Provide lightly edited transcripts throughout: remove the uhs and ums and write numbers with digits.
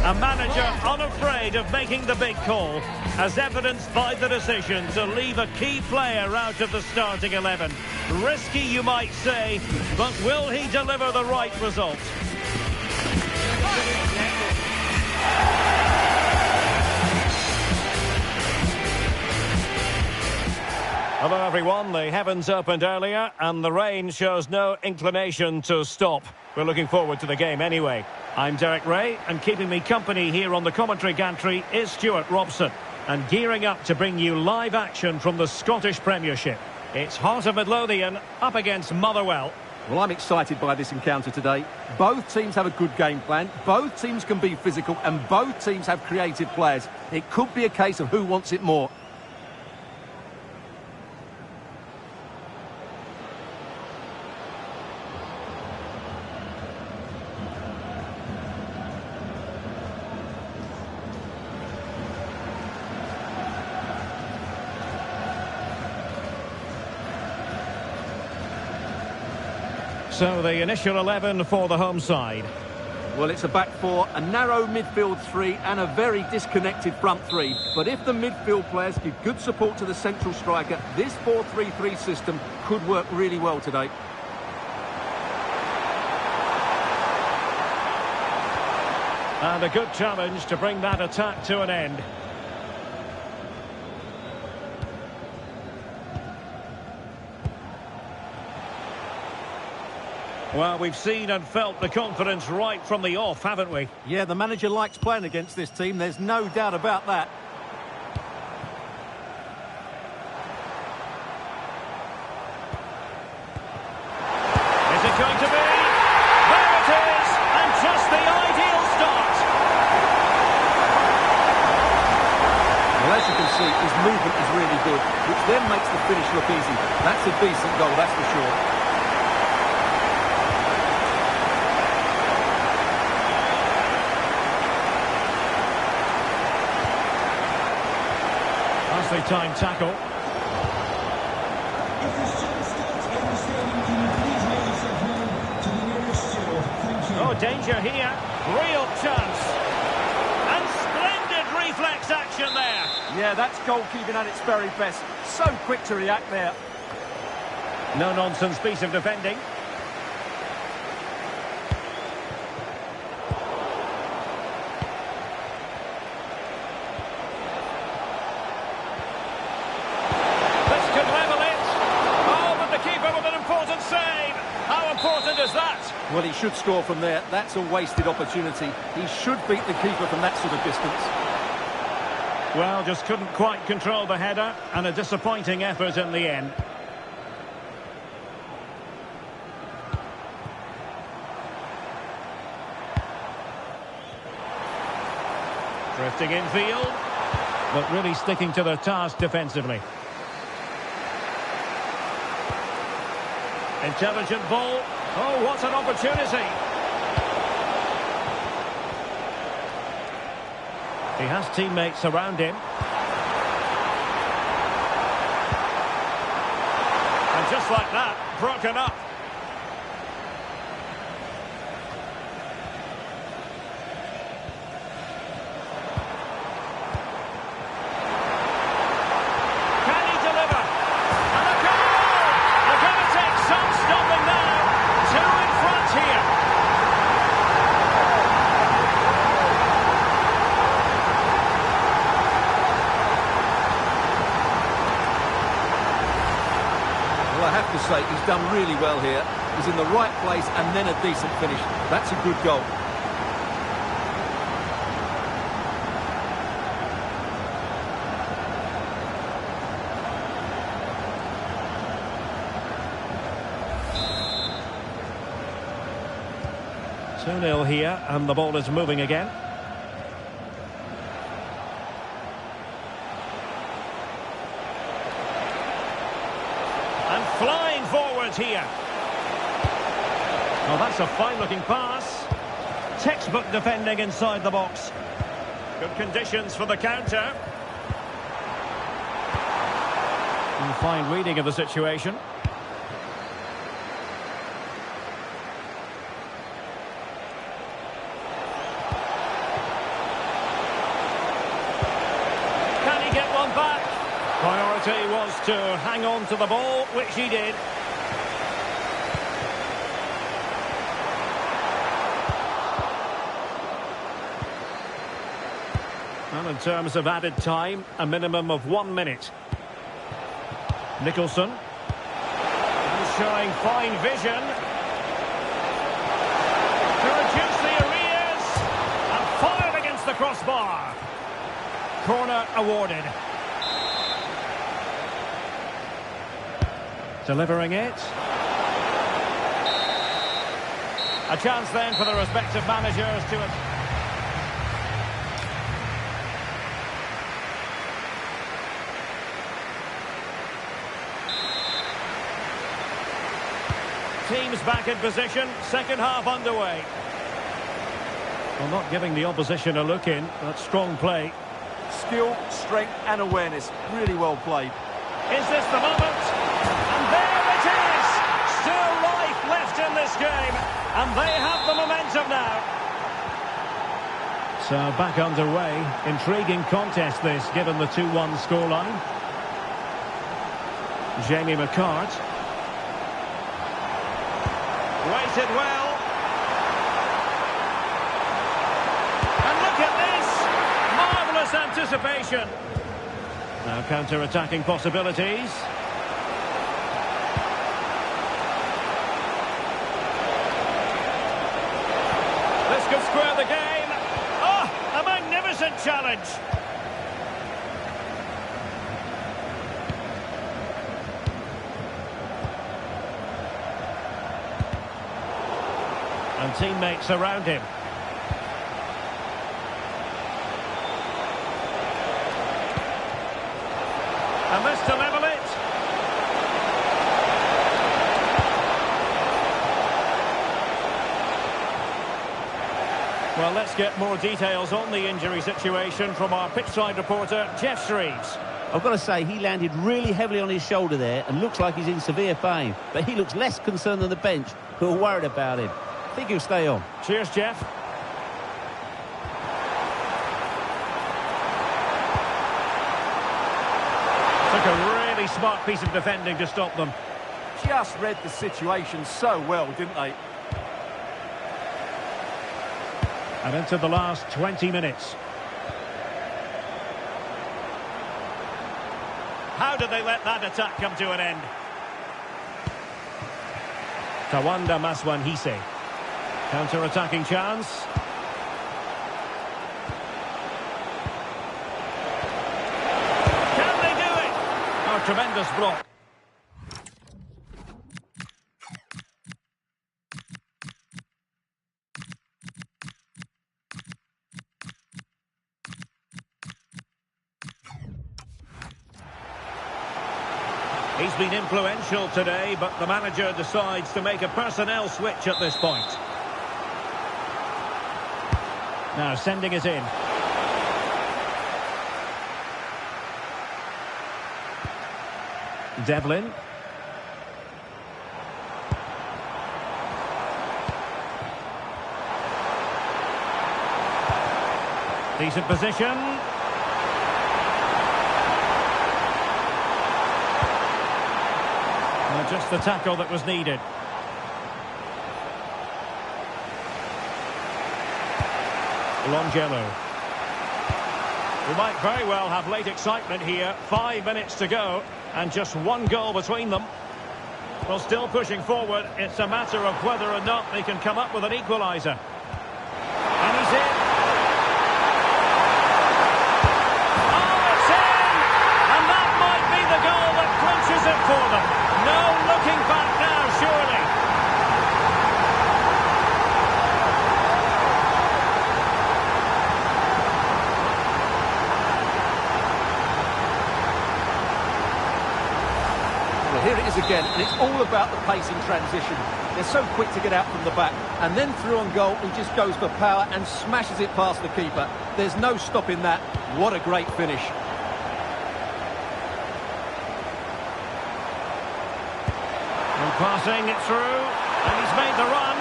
A manager unafraid of making the big call, as evidenced by the decision to leave a key player out of the starting 11. Risky, you might say, but will he deliver the right result? Hello everyone, the heavens opened earlier and the rain shows no inclination to stop. We're looking forward to the game anyway. I'm Derek Ray, and keeping me company here on the commentary gantry is Stewart Robson. And gearing up to bring you live action from the Scottish Premiership. It's Heart of Midlothian up against Motherwell. Well, I'm excited by this encounter today. Both teams have a good game plan, both teams can be physical, and both teams have creative players. It could be a case of who wants it more. So the initial 11 for the home side. Well, it's a back four, a narrow midfield three and a very disconnected front three. But if the midfield players give good support to the central striker, this 4-3-3 system could work really well today. And a good challenge to bring that attack to an end. Well, we've seen and felt the confidence right from the off, haven't we? Yeah, the manager likes playing against this team, there's no doubt about that. Is it going to be? There it is! And just the ideal start! Well, as you can see, his movement is really good, which then makes the finish look easy. That's a decent goal, that's for sure. Nicely timed tackle. Oh, danger here. Real chance. And splendid reflex action there. Yeah, that's goalkeeping at its very best. So quick to react there. No-nonsense piece of defending. Well, he should score from there. That's a wasted opportunity. He should beat the keeper from that sort of distance. Well, just couldn't quite control the header, and a disappointing effort in the end. Drifting infield, but really sticking to their task defensively. Intelligent ball. Oh, what an opportunity. He has teammates around him. And just like that, broken up. Can he deliver? And a goal! They're going to take some stopping now. Two in front here. Well, I have to say, he's done really well here. He's in the right place and then a decent finish. That's a good goal. Two 0 here, and the ball is moving again. And flying forwards here. Oh, that's a fine-looking pass. Textbook defending inside the box. Good conditions for the counter. And fine reading of the situation. one back. Priority was to hang on to the ball, which he did. And in terms of added time, a minimum of 1 minute. Neilson. And showing fine vision. To reduce the arrears. And fired against the crossbar. Corner awarded. Delivering it. A chance then for the respective managers to it. Teams back in position, second half underway. Well, not giving the opposition a look in, but strong play. Skill, strength and awareness, really well played. Is this the moment? And there it is! Still life left in this game, and they have the momentum now. So back underway, intriguing contest this, given the 2-1 scoreline. Jamie McCart. Waited well. And look at this! Marvellous anticipation. Now counter-attacking possibilities. This could square the game. Oh, a magnificent challenge. And teammates around him. And this to level it. Well, let's get more details on the injury situation from our pitchside reporter, Jeff Shreves. I've got to say, he landed really heavily on his shoulder there and looks like he's in severe pain. But he looks less concerned than the bench, who are worried about him. I think he'll stay on. Cheers, Jeff. Took a really smart piece of defending to stop them. Just read the situation so well, didn't they? And into the last 20 minutes. How did they let that attack come to an end? Tawanda Maswanhise. Counter-attacking chance. Can they do it? Oh, tremendous block. He's been influential today, but the manager decides to make a personnel switch at this point. Now sending it in. Devlin. Decent position. Just the tackle that was needed. Longelo. We might very well have late excitement here. 5 minutes to go and just one goal between them. Well, still pushing forward. It's a matter of whether or not they can come up with an equaliser. And he's in. Oh, it's in! And that might be the goal that clinches it for them. No looking back now, surely. Well, here it is again, and it's all about the pace in transition. They're so quick to get out from the back, and then through on goal, he just goes for power and smashes it past the keeper. There's no stopping that. What a great finish. Passing it through, and he's made the run.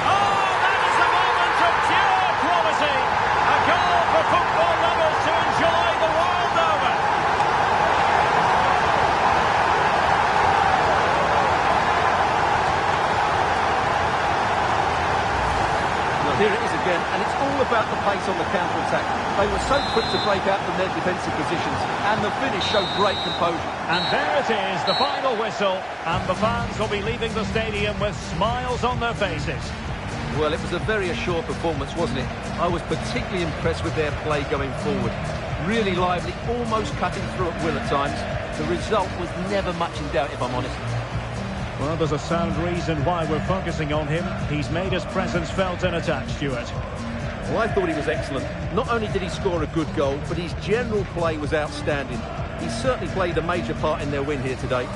Oh, that is the moment of pure quality. A goal for football lovers to enjoy the world over. all about the pace on the counter-attack. They were so quick to break out from their defensive positions, and the finish showed great composure. And there it is, the final whistle, and the fans will be leaving the stadium with smiles on their faces. Well, it was a very assured performance, wasn't it? I was particularly impressed with their play going forward. Really lively, almost cutting through at will at times. The result was never much in doubt, if I'm honest. Well, there's a sound reason why we're focusing on him. He's made his presence felt in attack, Stewart. Well, I thought he was excellent. Not only did he score a good goal, but his general play was outstanding. He certainly played a major part in their win here today.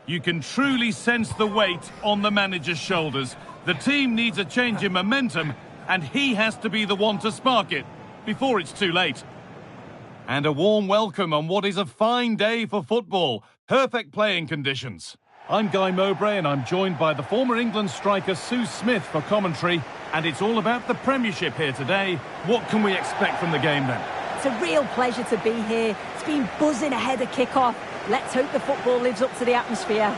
You can truly sense the weight on the manager's shoulders. The team needs a change in momentum, and he has to be the one to spark it before it's too late. And a warm welcome on what is a fine day for football. Perfect playing conditions. I'm Guy Mowbray, and I'm joined by the former England striker Sue Smith for commentary. And it's all about the Premiership here today. What can we expect from the game then? It's a real pleasure to be here. It's been buzzing ahead of kick-off. Let's hope the football lives up to the atmosphere.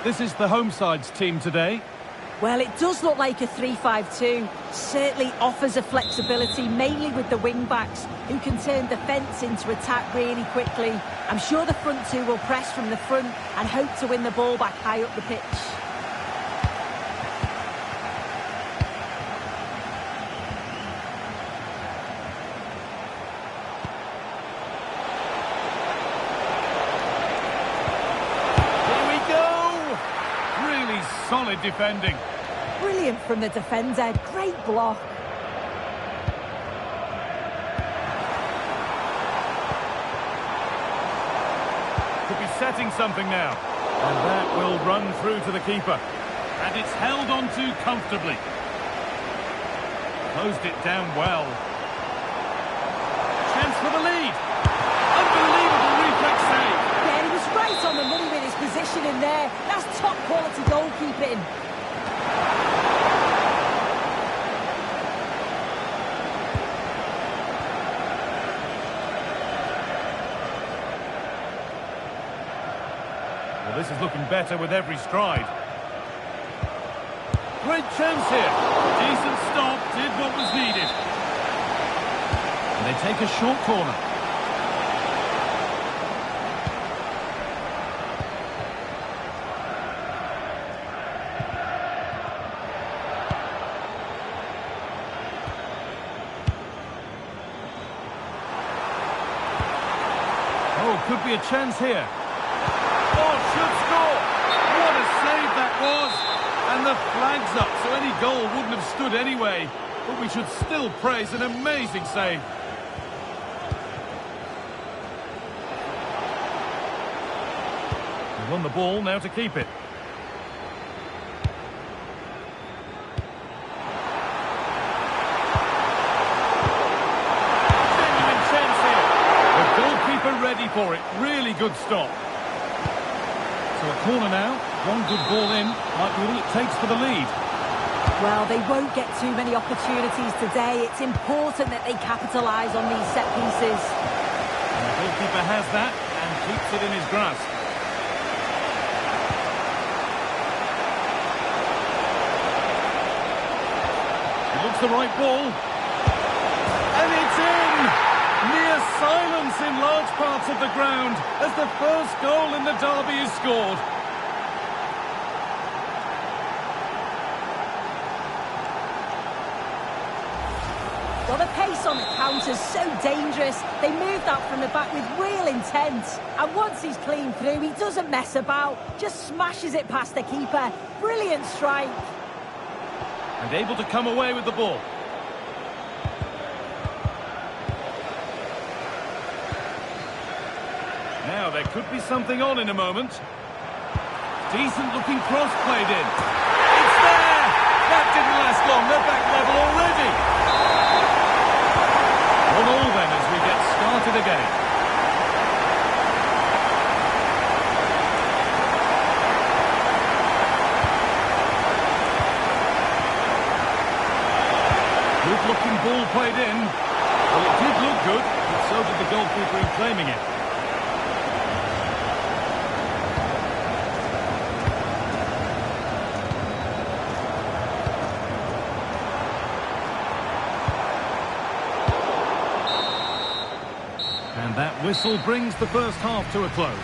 This is the home side's team today. Well, it does look like a 3-5-2. Certainly offers a flexibility, mainly with the wing-backs, who can turn defence into attack really quickly. I'm sure the front two will press from the front and hope to win the ball back high up the pitch. Solid defending. Brilliant from the defender. Great block. Could be setting something now. And that will run through to the keeper. And it's held on to comfortably. Closed it down well. Chance for the lead. Unbelievable reflex save. Yeah, he was right on the money with his position in there. That's top quality goalkeeping. Well, this is looking better with every stride. Great chance here. Decent stop, did what was needed. And they take a short corner. Could be a chance here. Oh, should score! What a save that was! And the flag's up, so any goal wouldn't have stood anyway. But we should still praise an amazing save. They won the ball, now to keep it. for it. Really good stop. So a corner now. One good ball in. Might be all it takes for the lead. Well, they won't get too many opportunities today. It's important that they capitalise on these set pieces. And the goalkeeper has that and keeps it in his grasp. It looks the right ball. And it's in! Near silence in large parts of the ground as the first goal in the derby is scored. Well, the pace on the counter's so dangerous. They moved that from the back with real intent. And once he's clean through, he doesn't mess about. Just smashes it past the keeper. Brilliant strike. And able to come away with the ball. Now there could be something on in a moment. Decent looking cross played in. It's there! That didn't last long. They're back level already. 1-1 then as we get started again. Good looking ball played in. Well, it did look good, but so did the goalkeeper in claiming it. And that whistle brings the first half to a close.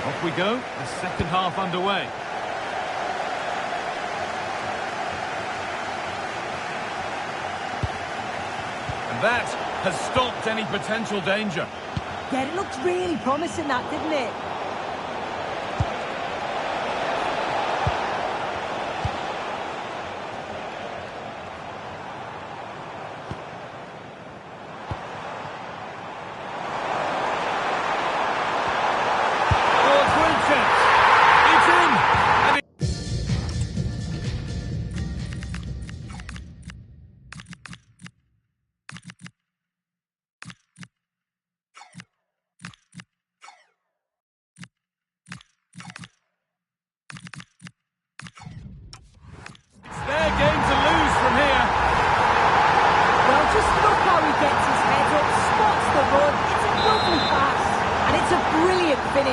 Off we go, the second half underway. And that has stopped any potential danger. Yeah, it looked really promising, that, didn't it?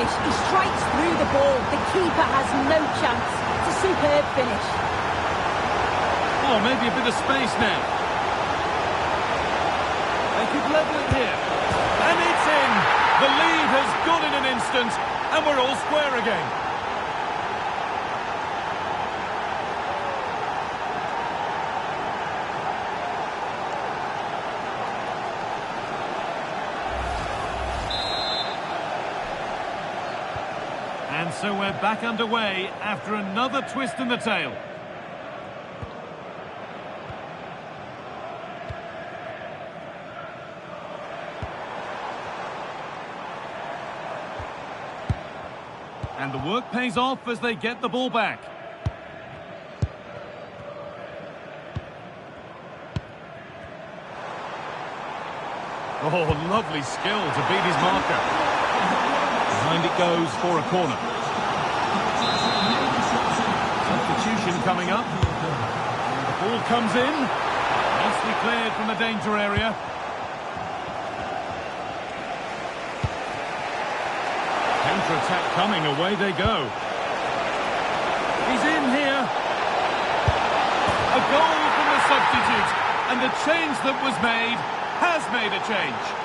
He strikes through the ball. The keeper has no chance. It's a superb finish. Oh, maybe a bit of space now. They could level it here. And it's in. The lead has gone in an instant, and we're all square again. And so we're back underway after another twist in the tail. And the work pays off as they get the ball back. Oh, lovely skill to beat his marker. Behind it goes for a corner. Substitution coming up. And the ball comes in. Nicely cleared from the danger area. Counter-attack coming, away they go. He's in here. A goal from the substitute. And the change that was made has made a change.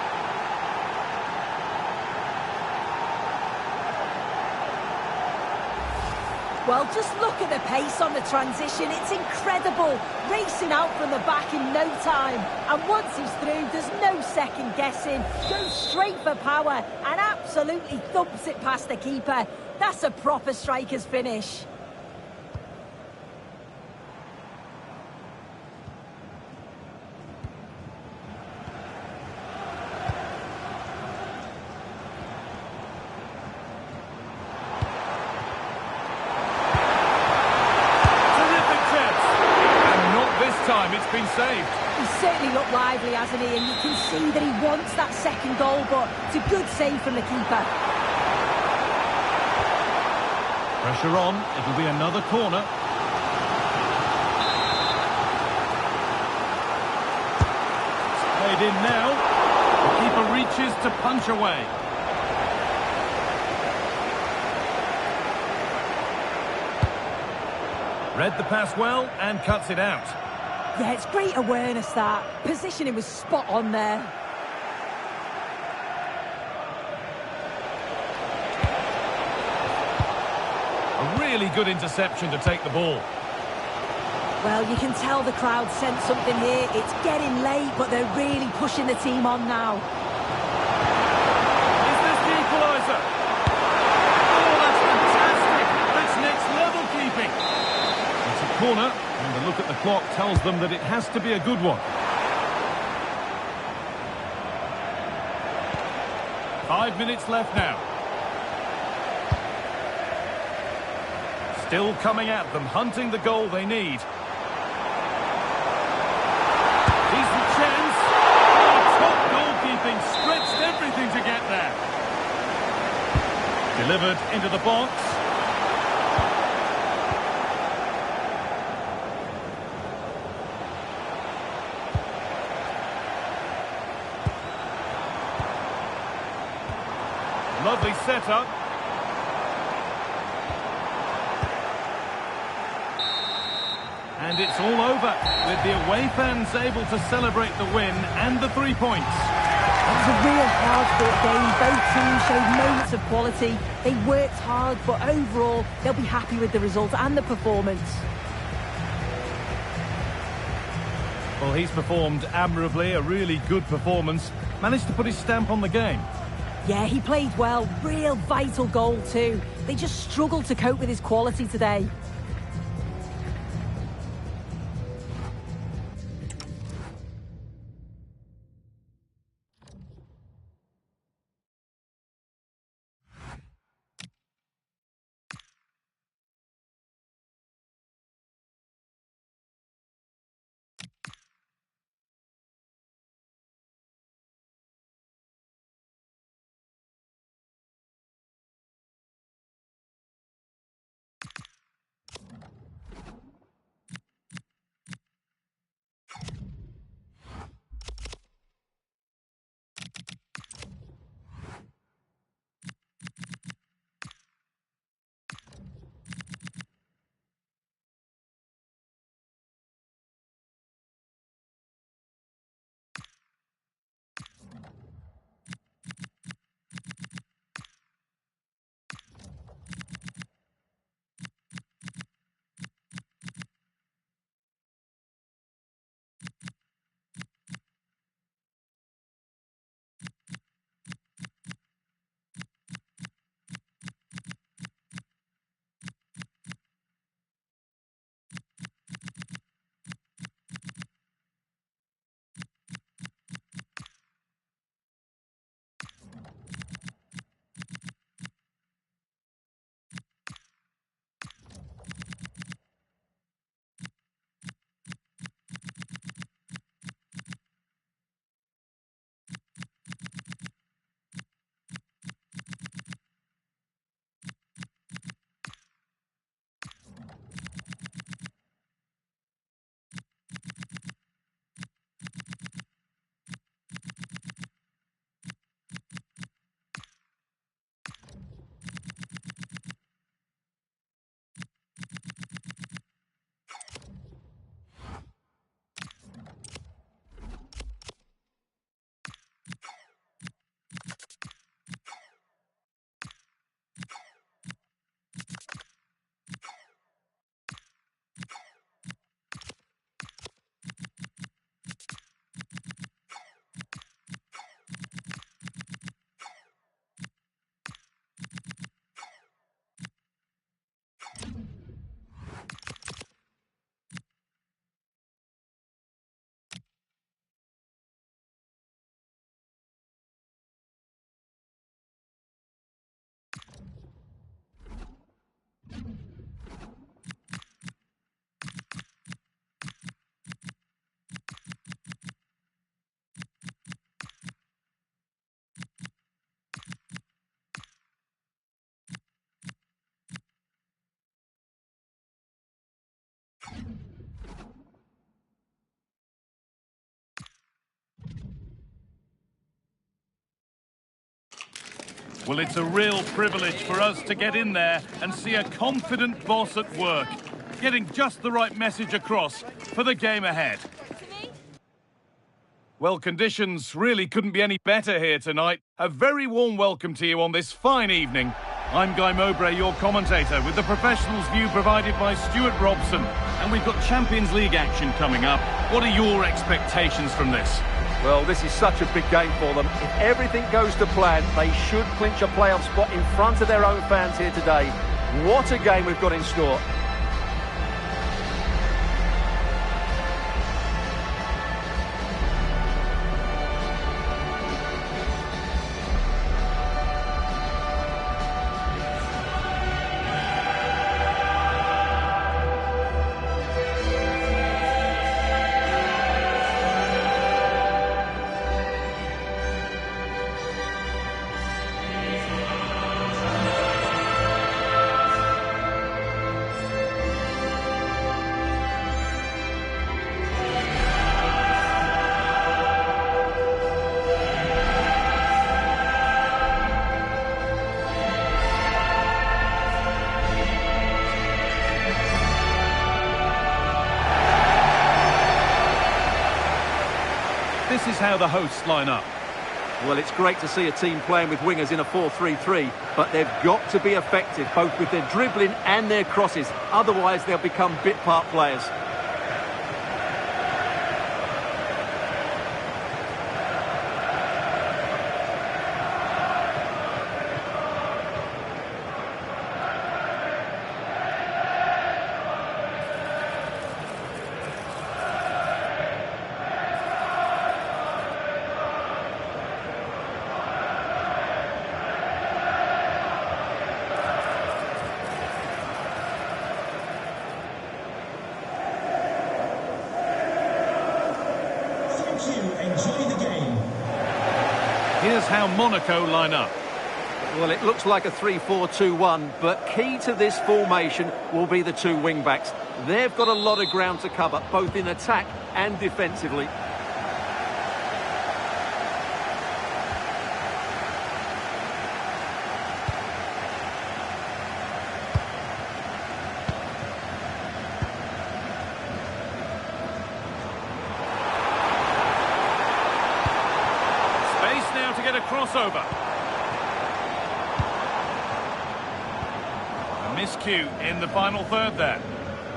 Well, just look at the pace on the transition. It's incredible. Racing out from the back in no time. And once he's through, there's no second guessing. Goes straight for power and absolutely thumps it past the keeper. That's a proper striker's finish. it's been saved. He's certainly looked lively, hasn't he? And you can see that he wants that second goal, but it's a good save from the keeper. Pressure on, it'll be another corner. It's played in now. The keeper reaches to punch away. Read the pass well and cuts it out. Yeah, it's great awareness, that. Positioning was spot on there. A really good interception to take the ball. Well, you can tell the crowd sense something here. It's getting late, but they're really pushing the team on now. Is this the equaliser? Oh, that's fantastic! That's next level keeping. It's a corner, and the look at the clock tells them that it has to be a good one. 5 minutes left now. Still coming at them, hunting the goal they need. Decent chance. Oh, top goalkeeping, stretched everything to get there. Delivered into the box. Lovely setup. And it's all over, with the away fans able to celebrate the win and the 3 points. It was a real hard-fought game. Both teams showed moments of quality. They worked hard, but overall, they'll be happy with the result and the performance. Well, he's performed admirably, a really good performance. Managed to put his stamp on the game. Yeah, he played well. Real vital goal too. They just struggled to cope with his quality today. Well, it's a real privilege for us to get in there and see a confident boss at work, getting just the right message across for the game ahead. Well, conditions really couldn't be any better here tonight. A very warm welcome to you on this fine evening. I'm Guy Mowbray, your commentator, with the professionals' view provided by Stewart Robson. And we've got Champions League action coming up. What are your expectations from this? Well, this is such a big game for them. If everything goes to plan, they should clinch a playoff spot in front of their own fans here today. What a game we've got in store. This is how the hosts line up. Well, it's great to see a team playing with wingers in a 4-3-3, but they've got to be effective, both with their dribbling and their crosses. Otherwise, they'll become bit-part players. Here's how Monaco line up. Well, it looks like a 3-4-2-1, but key to this formation will be the two wing-backs. They've got a lot of ground to cover, both in attack and defensively. Crossover. A miscue in the final third there.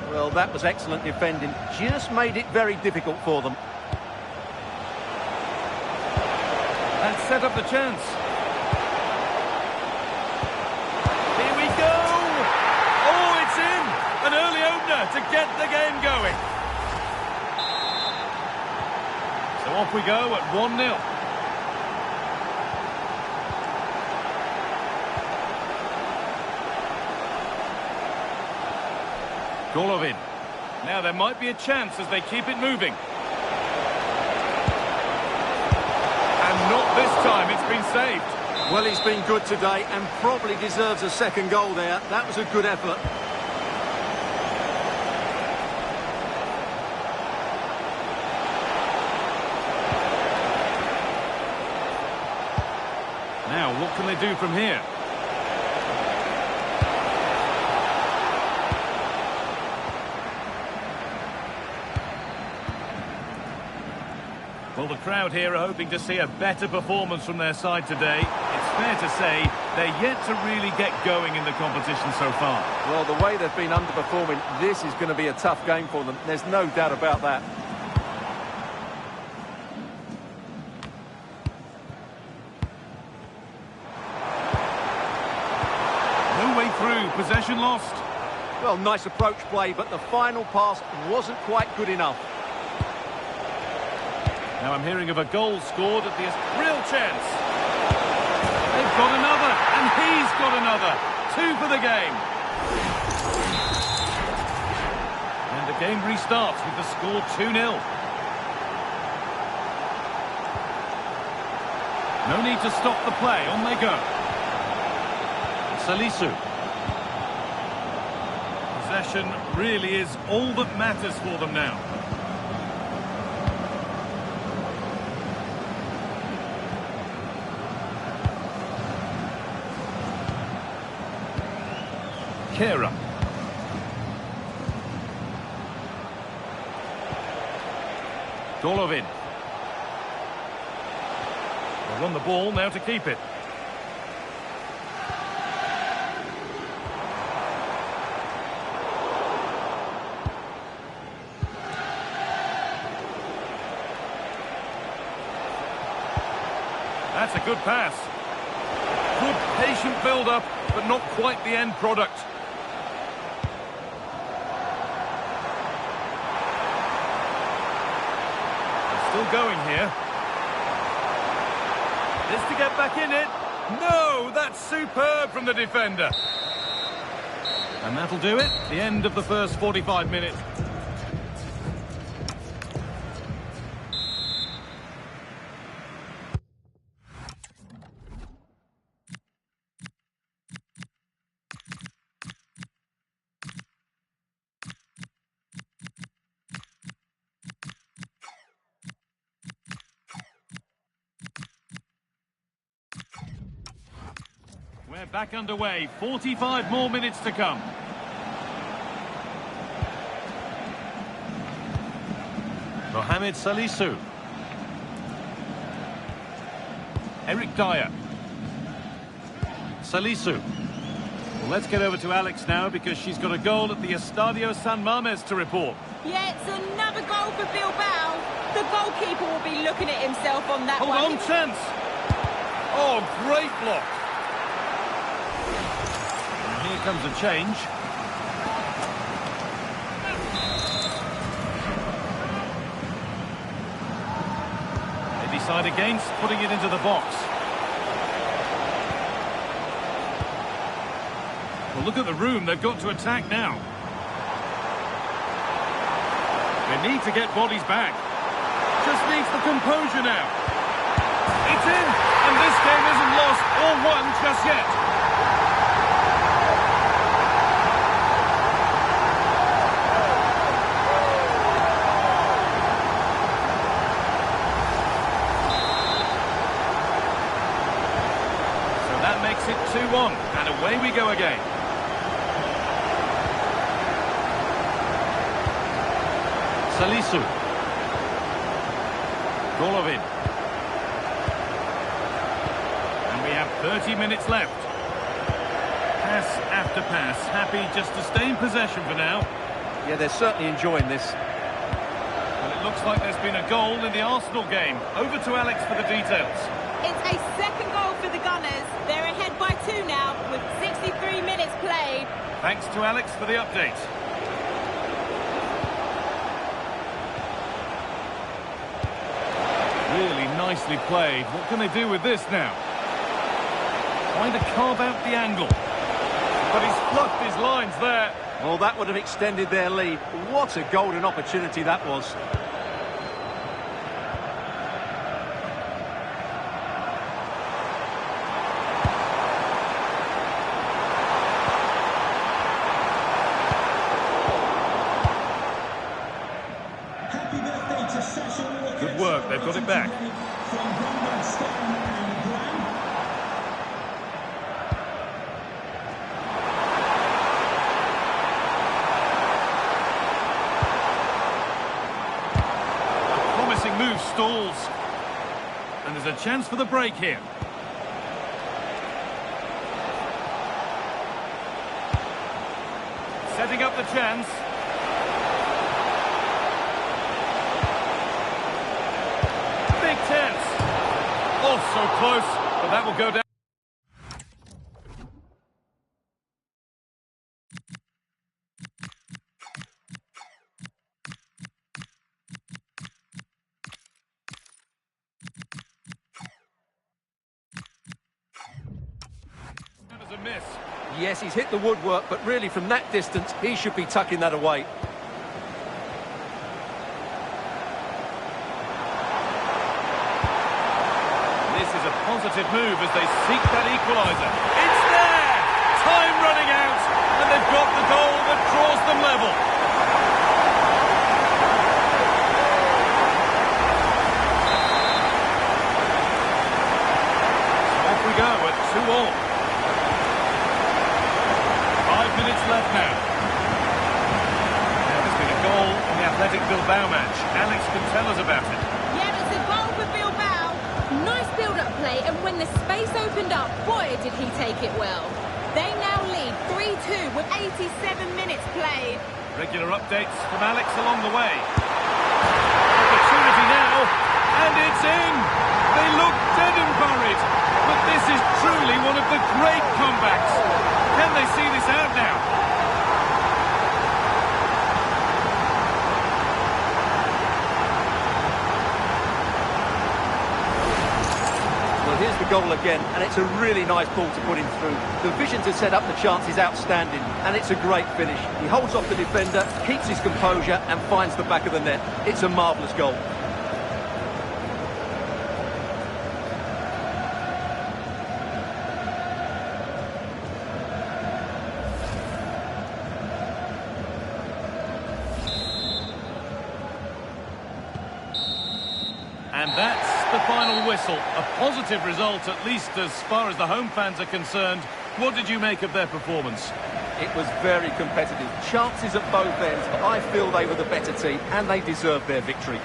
Well, that was excellent defending. Just made it very difficult for them. And set up the chance. Here we go! Oh, it's in! An early opener to get the game going. So off we go at 1-0. Golovin. Now there might be a chance as they keep it moving. And not this time, it's been saved. Well, he's been good today and probably deserves a second goal there. That was a good effort. Now, what can they do from here? Well, the crowd here are hoping to see a better performance from their side today. It's fair to say they're yet to really get going in the competition so far. Well, the way they've been underperforming, this is going to be a tough game for them. There's no doubt about that. No way through, possession lost. Well, nice approach play, but the final pass wasn't quite good enough. Now I'm hearing of a goal scored at the real chance. They've got another, and he's got another. 2 for the game. And the game restarts with the score 2-0. No need to stop the play, on they go. Salisu. Possession really is all that matters for them now. carer. Golovin. They'll run the ball now to keep it. That's a good pass. Good patient build-up, but not quite the end product. Still going here. Is to get back in it. No, that's superb from the defender. And that'll do it. The end of the first 45 minutes. We're back underway. 45 more minutes to come. Mohamed Salisu. Eric Dyer. Salisu. Well, let's get over to Alex now because she's got a goal at the Estadio San Mamés to report. Yeah, it's another goal for Bilbao. The goalkeeper will be looking at himself on that one. Hold on, chance. Oh, great block. And here comes a change. They decide against putting it into the box. Well, look at the room. They've got to attack now. They need to get bodies back. Just needs the composure now. It's in, and this game isn't lost or won just yet. So that makes it 2-1, and away we go again. Salisu. Golovin. And we have 30 minutes left. Pass after pass. Happy just to stay in possession for now. Yeah, they're certainly enjoying this. Well, it looks like there's been a goal in the Arsenal game. Over to Alex for the details. It's a second goal for the Gunners. They're ahead by 2 now with 63 minutes played. Thanks to Alex for the update. Really nicely played. What can they do with this now? Trying to carve out the angle. But he's fluffed his lines there. Well, that would have extended their lead. What a golden opportunity that was. Good work, they've got it back. A promising move stalls. And there's a chance for the break here. Setting up the chance. Big chance. Oh, so close, but that will go down. That was a miss. Yes, he's hit the woodwork, but really from that distance, he should be tucking that away. Positive move as they seek that equaliser. It's there! Time running out, and they've got the goal that draws them level. So off we go at 2-2. 5 minutes left now. There's been a goal in the Athletic Bilbao match. Alex can tell us about it. Yeah, it's a goal for Bilbao. Nice build-up play, and when the space opened up, boy, did he take it well. They now lead 3-2 with 87 minutes played. Regular updates from Alex along the way. Opportunity now, and it's in! They look dead and buried, but this is truly one of the great comebacks. Can they see this out now? Well, here's the goal again, and it's a really nice ball to put him through. The vision to set up the chance is outstanding, and it's a great finish. He holds off the defender, keeps his composure, and finds the back of the net. It's a marvellous goal. And that's the final whistle. A positive result, at least as far as the home fans are concerned. What did you make of their performance? It was very competitive. Chances at both ends, but I feel they were the better team and they deserved their victory.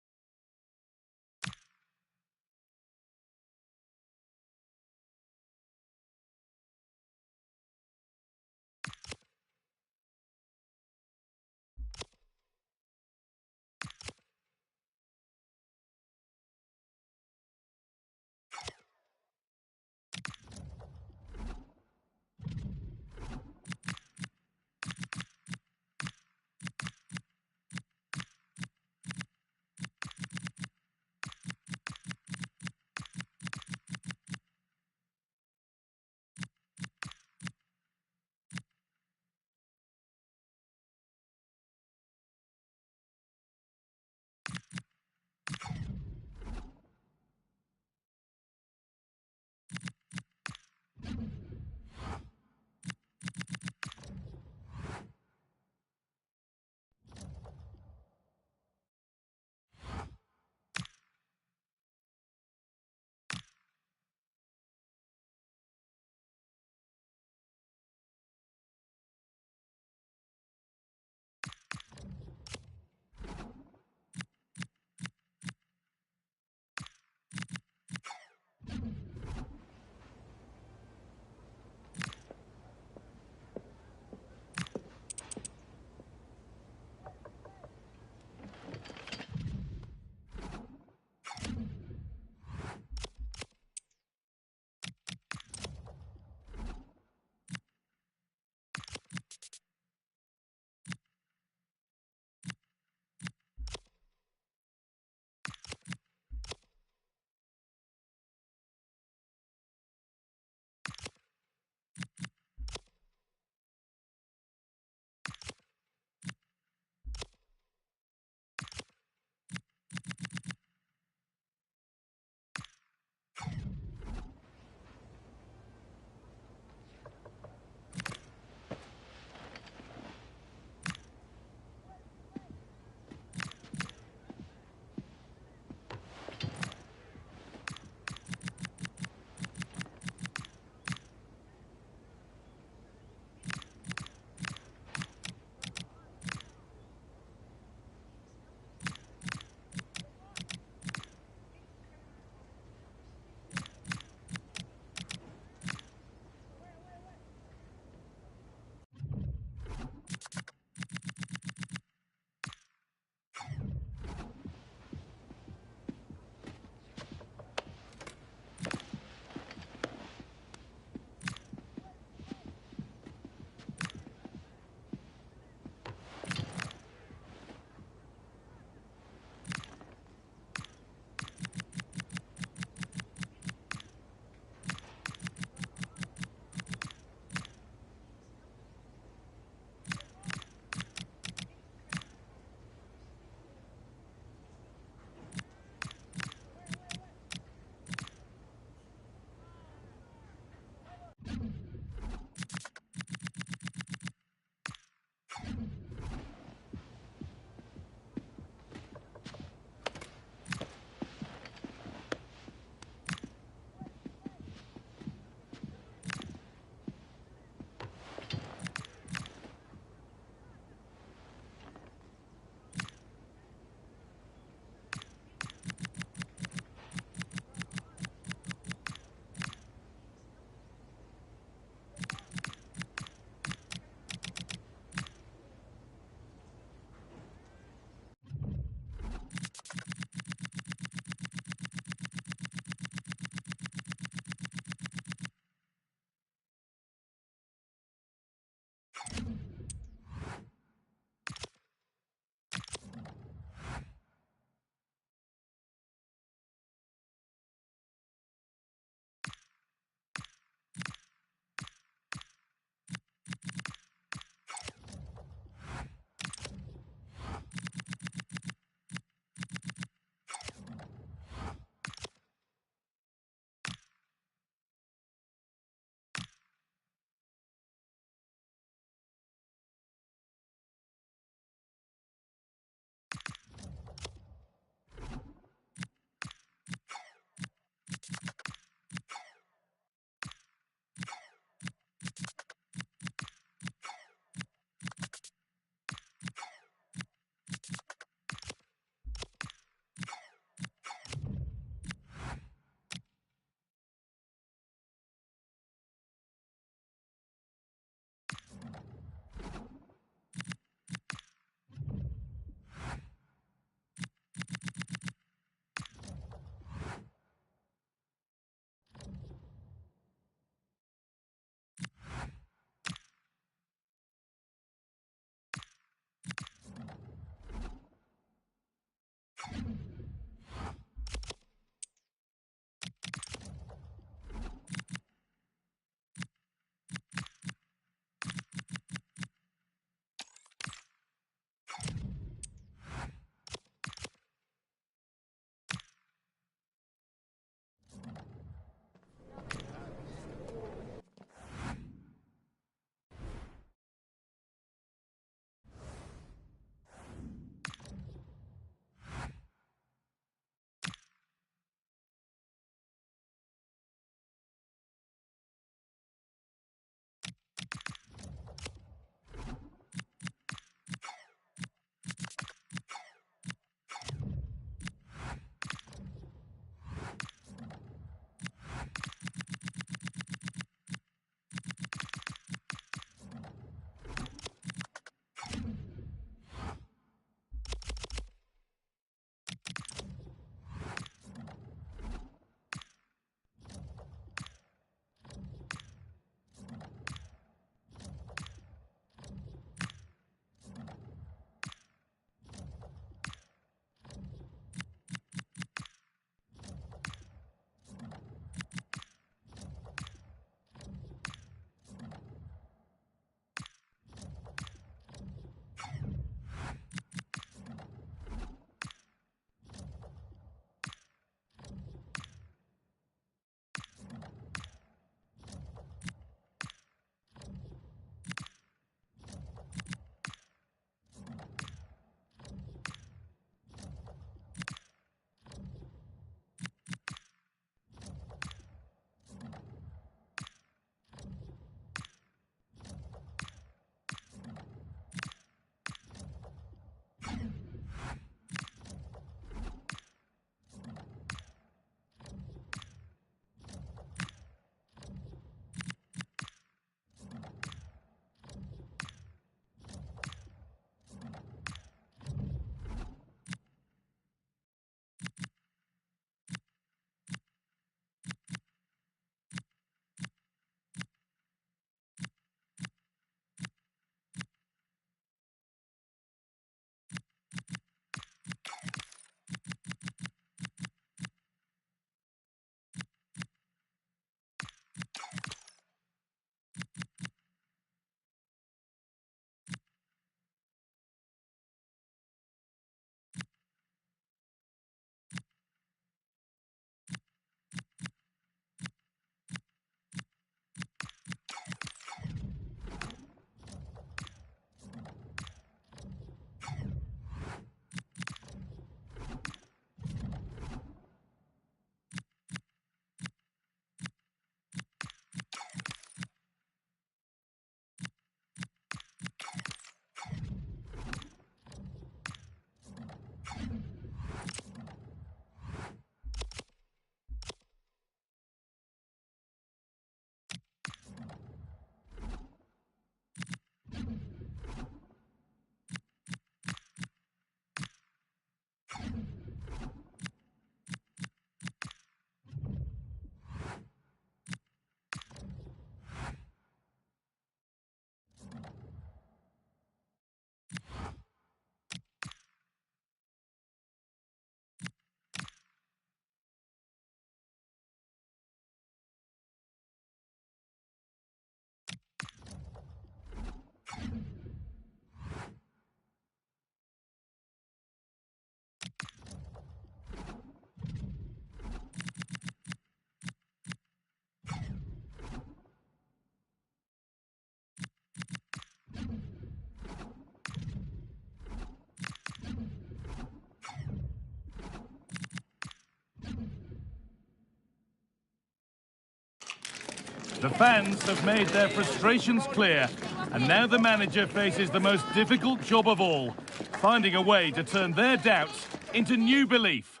The fans have made their frustrations clear, and now the manager faces the most difficult job of all, finding a way to turn their doubts into new belief.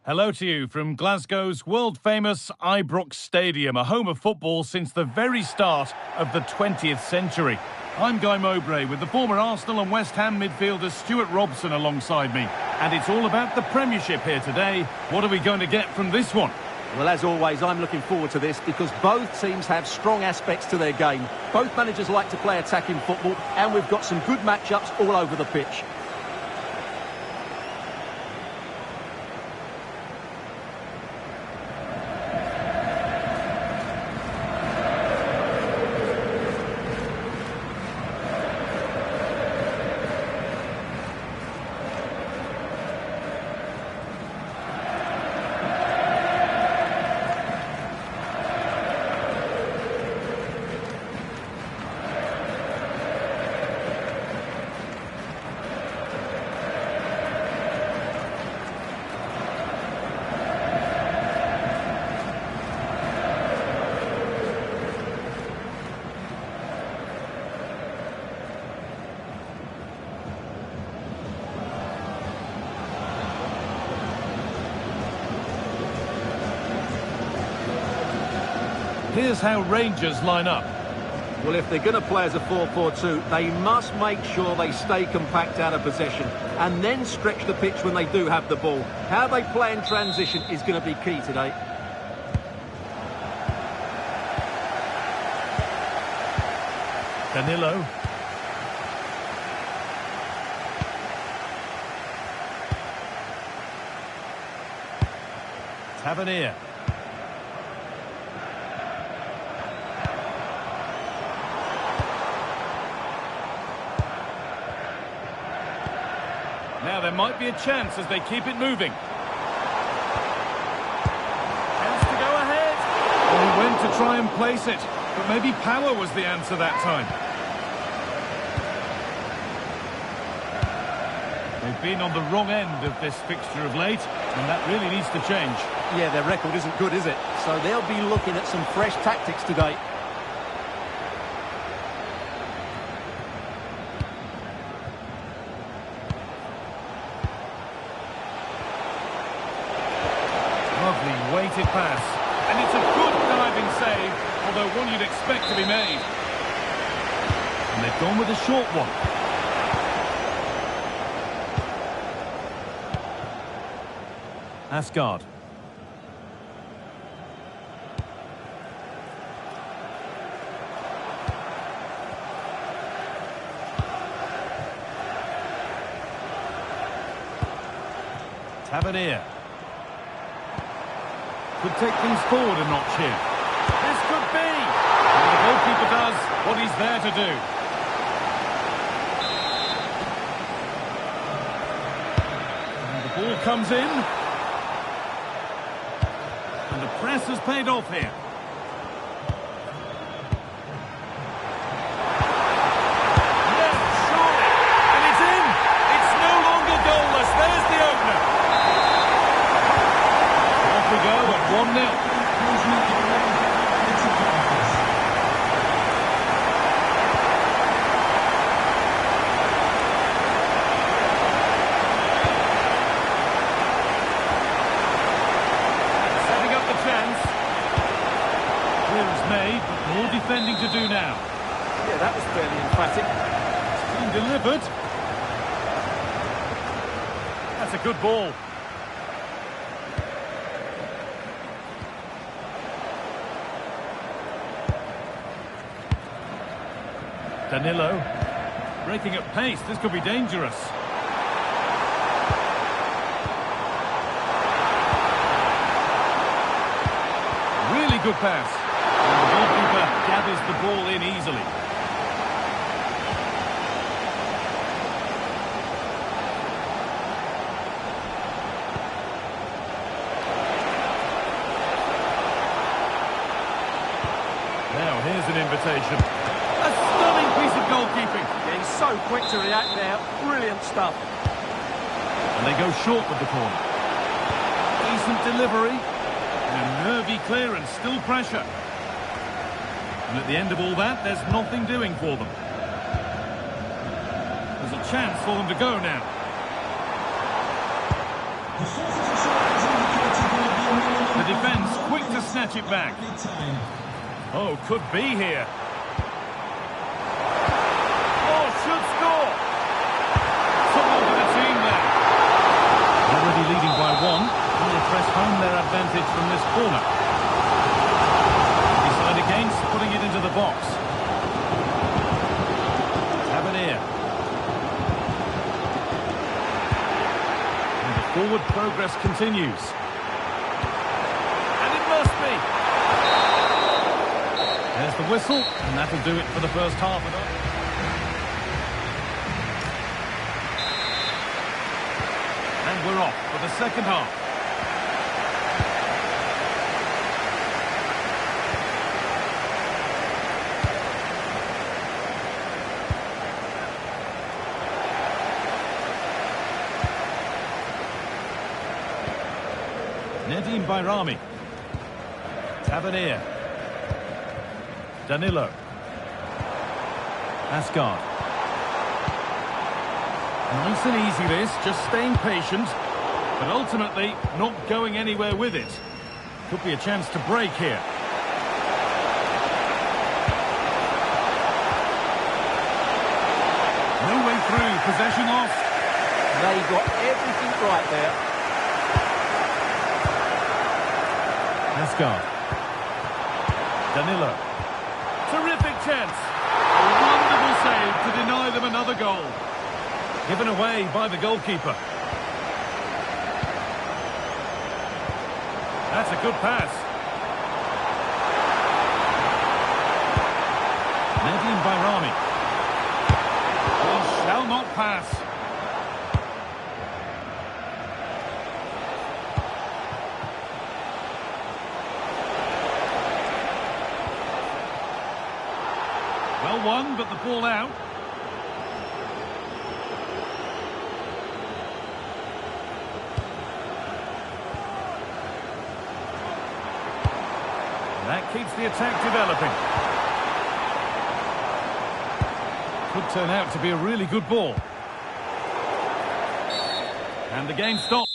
Hello to you from Glasgow's world-famous Ibrox Stadium, a home of football since the very start of the 20th century. I'm Guy Mowbray with the former Arsenal and West Ham midfielder Stewart Robson alongside me. And it's all about the Premiership here today. What are we going to get from this one? Well, as always, I'm looking forward to this because both teams have strong aspects to their game. Both managers like to play attacking football, and we've got some good matchups all over the pitch. Here's how Rangers line up. Well, if they're going to play as a 4-4-2, they must make sure they stay compact out of possession and then stretch the pitch when they do have the ball. How they play in transition is going to be key today. Danilo. Tavernier. Now there might be a chance as they keep it moving. Chance to go ahead. Well, he went to try and place it, but maybe power was the answer that time. They've been on the wrong end of this fixture of late, and that really needs to change. Yeah, their record isn't good, is it? So they'll be looking at some fresh tactics today. Lovely weighted pass. And it's a good diving save, although one you'd expect to be made. And they've gone with a short one. Asgard. Tavernier. Could take things forward a notch here. This could be! And the goalkeeper does what he's there to do. And the ball comes in. And the press has paid off here. Yes, sure. And it's in! It's no longer goalless. There's the opener. Off we go at 1-0. Made, but more defending to do now. Yeah, that was fairly emphatic. It's been delivered. That's a good ball. Danilo. Breaking at pace, this could be dangerous. Really good pass. And the goalkeeper gathers the ball in easily. Now here's an invitation. A stunning piece of goalkeeping. Yeah, he's so quick to react now. Brilliant stuff. And they go short with the corner. Decent delivery. And a nervy clearance, still pressure. And at the end of all that, there's nothing doing for them. There's a chance for them to go now. The defence quick to snatch it back. Oh, could be here. Oh, should score. Someone for the team there. Already leading by one. And they press home their advantage from this corner. Decide against putting it into the box. Tavernier. And the forward progress continues. And it must be. There's the whistle, and that'll do it for the first half of it. And we're off for the second half. Bayrami. Tavernier. Danilo. Asgard. Nice and easy this, just staying patient, but ultimately not going anywhere with it. Could be a chance to break here. No way through, possession lost. They got everything right there. Asgard. Danilo. Terrific chance. A wonderful save to deny them another goal. Given away by the goalkeeper. That's a good pass. Bayrami. He shall not pass. Well won, but the ball out. That keeps the attack developing. Could turn out to be a really good ball. And the game stops.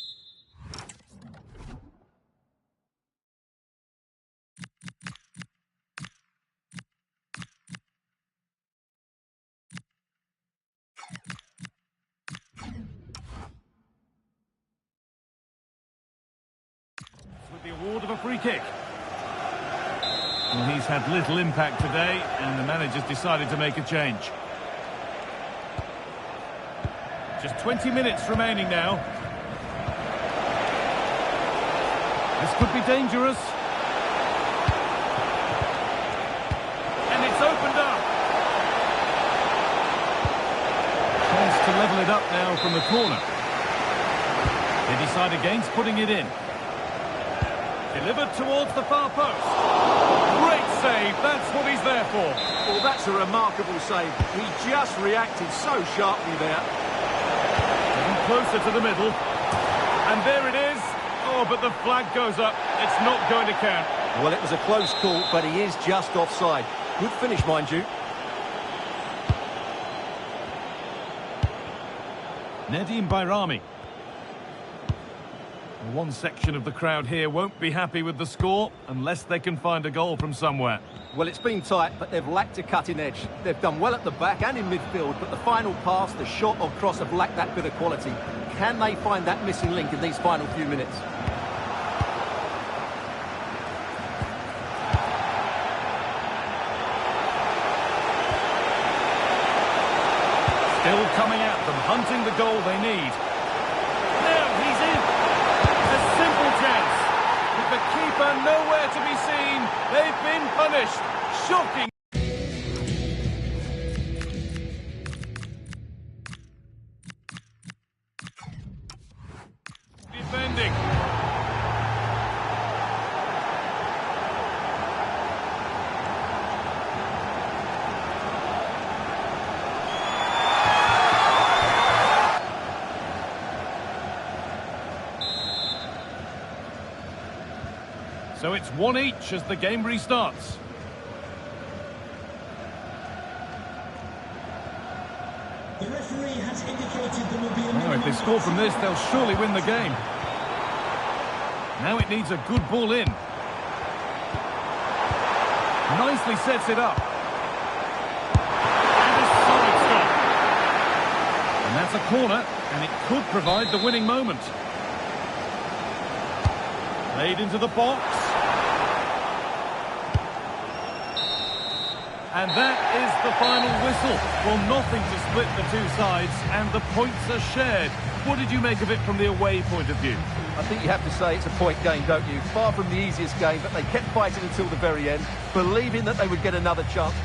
With the award of a free kick. Well, he's had little impact today, and the manager's decided to make a change. Just 20 minutes remaining now. This could be dangerous. And it's opened up. Chance to level it up now from the corner. They decide against putting it in. Delivered towards the far post. Great save, that's what he's there for. Well, that's a remarkable save. He just reacted so sharply there. Getting closer to the middle. And there it is. Oh, but the flag goes up. It's not going to count. Well, it was a close call, but he is just offside. Good finish, mind you. Bayrami. One section of the crowd here won't be happy with the score unless they can find a goal from somewhere. Well, it's been tight, but they've lacked a cutting edge. They've done well at the back and in midfield, but the final pass, the shot or cross have lacked that bit of quality. Can they find that missing link in these final few minutes? Still coming at them, hunting the goal they need. Now he's in. A simple chance. With the keeper nowhere to be seen, they've been punished. Shocking. Defending. So it's one each as the game restarts. The referee has indicated there will be a Now, if they score from this, they'll surely win the game. Now it needs a good ball in. Nicely sets it up. And a solid stop. And that's a corner, and it could provide the winning moment. Played into the box. And that is the final whistle. Well, nothing to split the two sides, and the points are shared. What did you make of it from the away point of view? I think you have to say it's a point game, don't you? Far from the easiest game, but they kept fighting until the very end, believing that they would get another chance.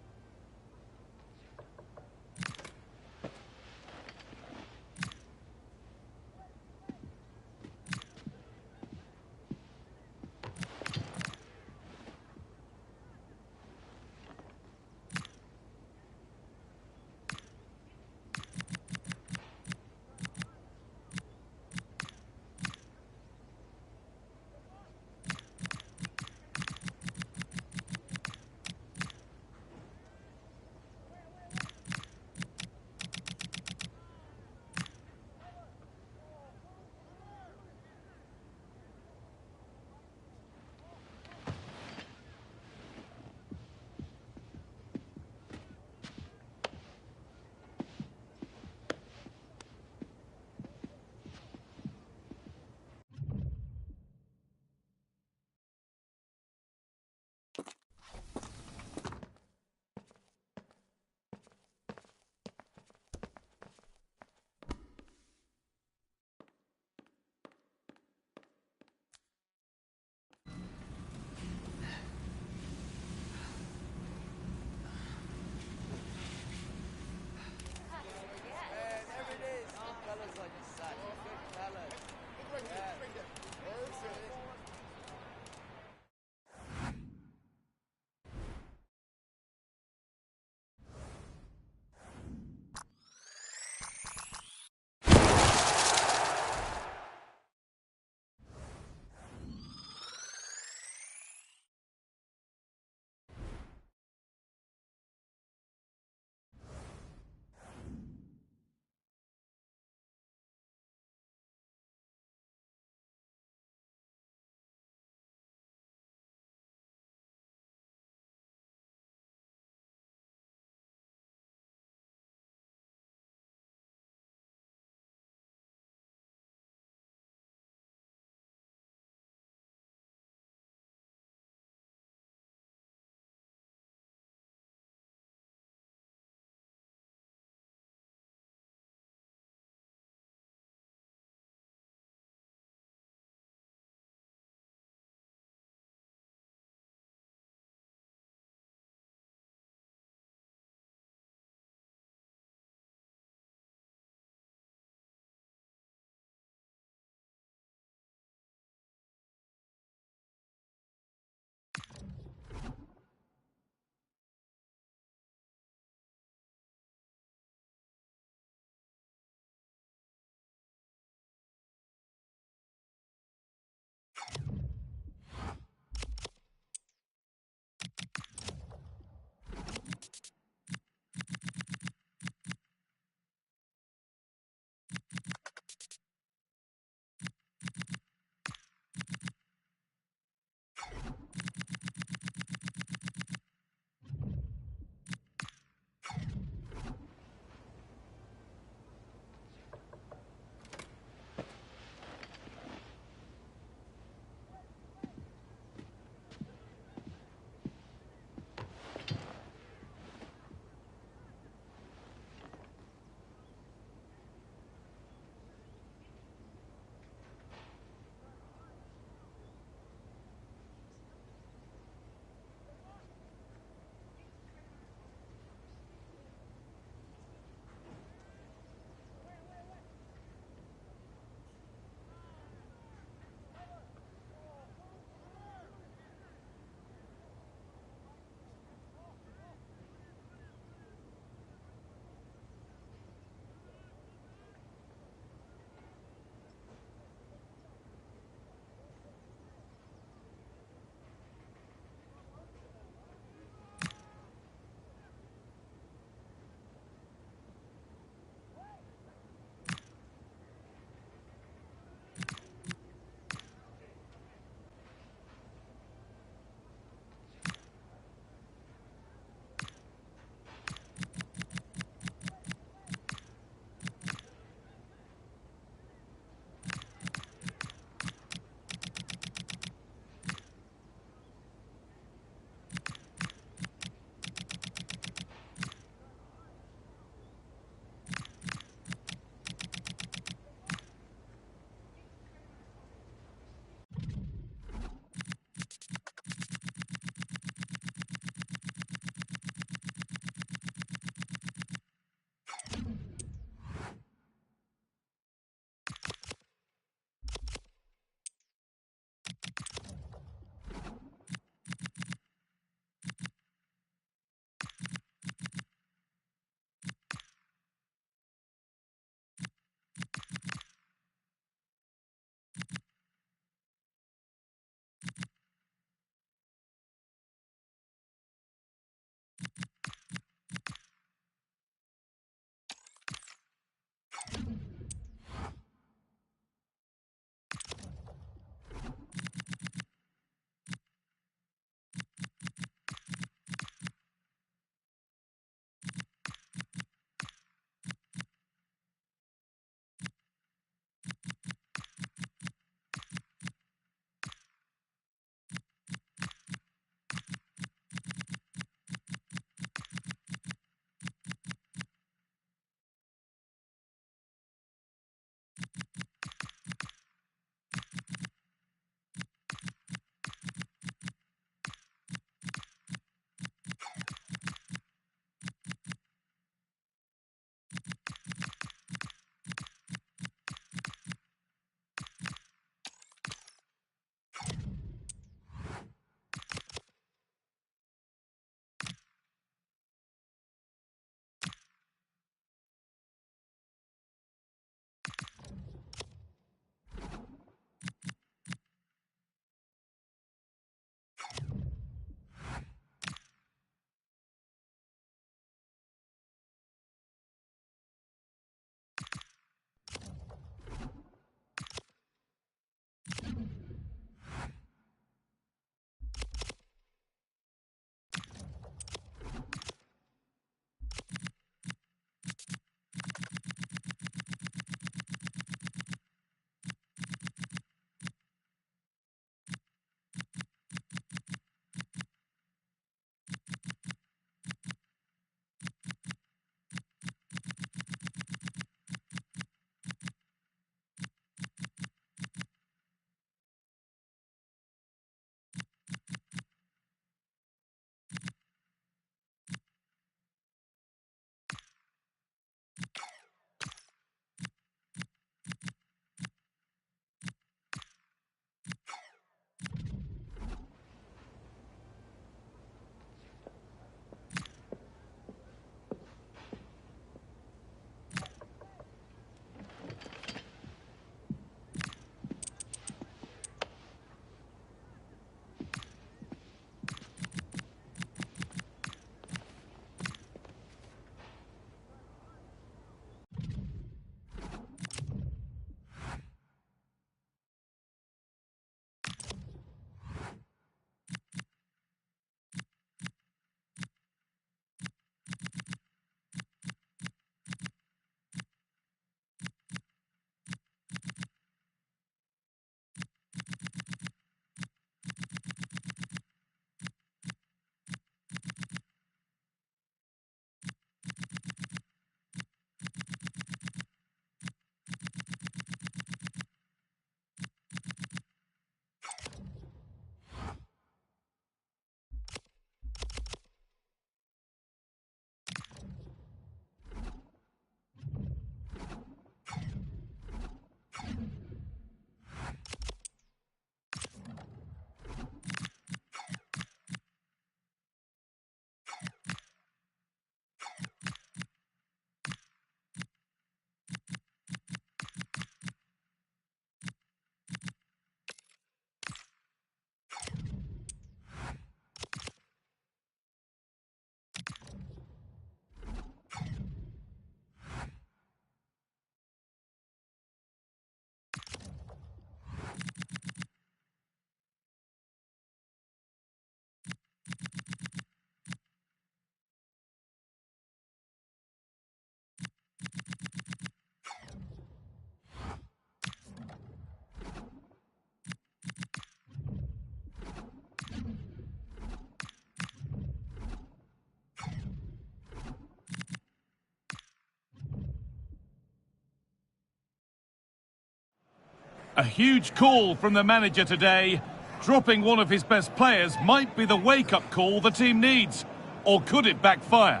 A huge call from the manager today. Dropping one of his best players might be the wake-up call the team needs. Or could it backfire?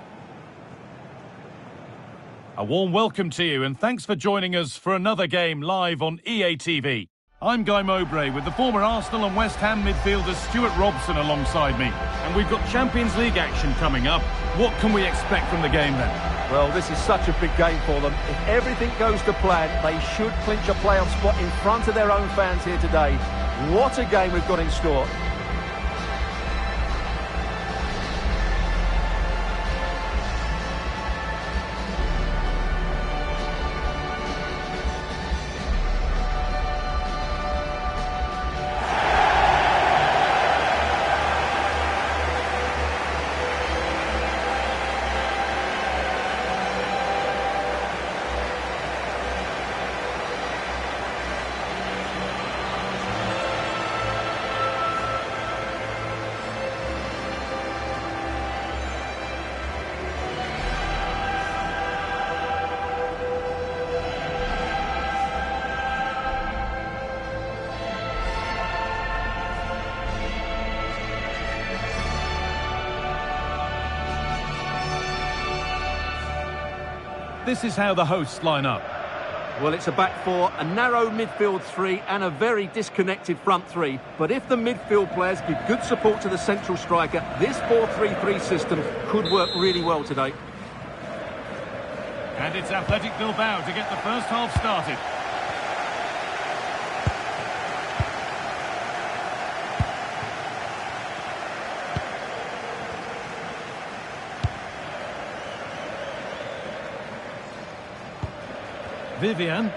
A warm welcome to you and thanks for joining us for another game live on EA TV. I'm Guy Mowbray with the former Arsenal and West Ham midfielder Stewart Robson alongside me. And we've got Champions League action coming up. What can we expect from the game then? Well, this is such a big game for them. If everything goes to plan, they should clinch a playoff spot in front of their own fans here today. What a game we've got in store. This is how the hosts line up. Well, it's a back four, a narrow midfield three and a very disconnected front three. But if the midfield players give good support to the central striker, this 4-3-3 system could work really well today. And it's Athletic Bilbao to get the first half started. Vivian.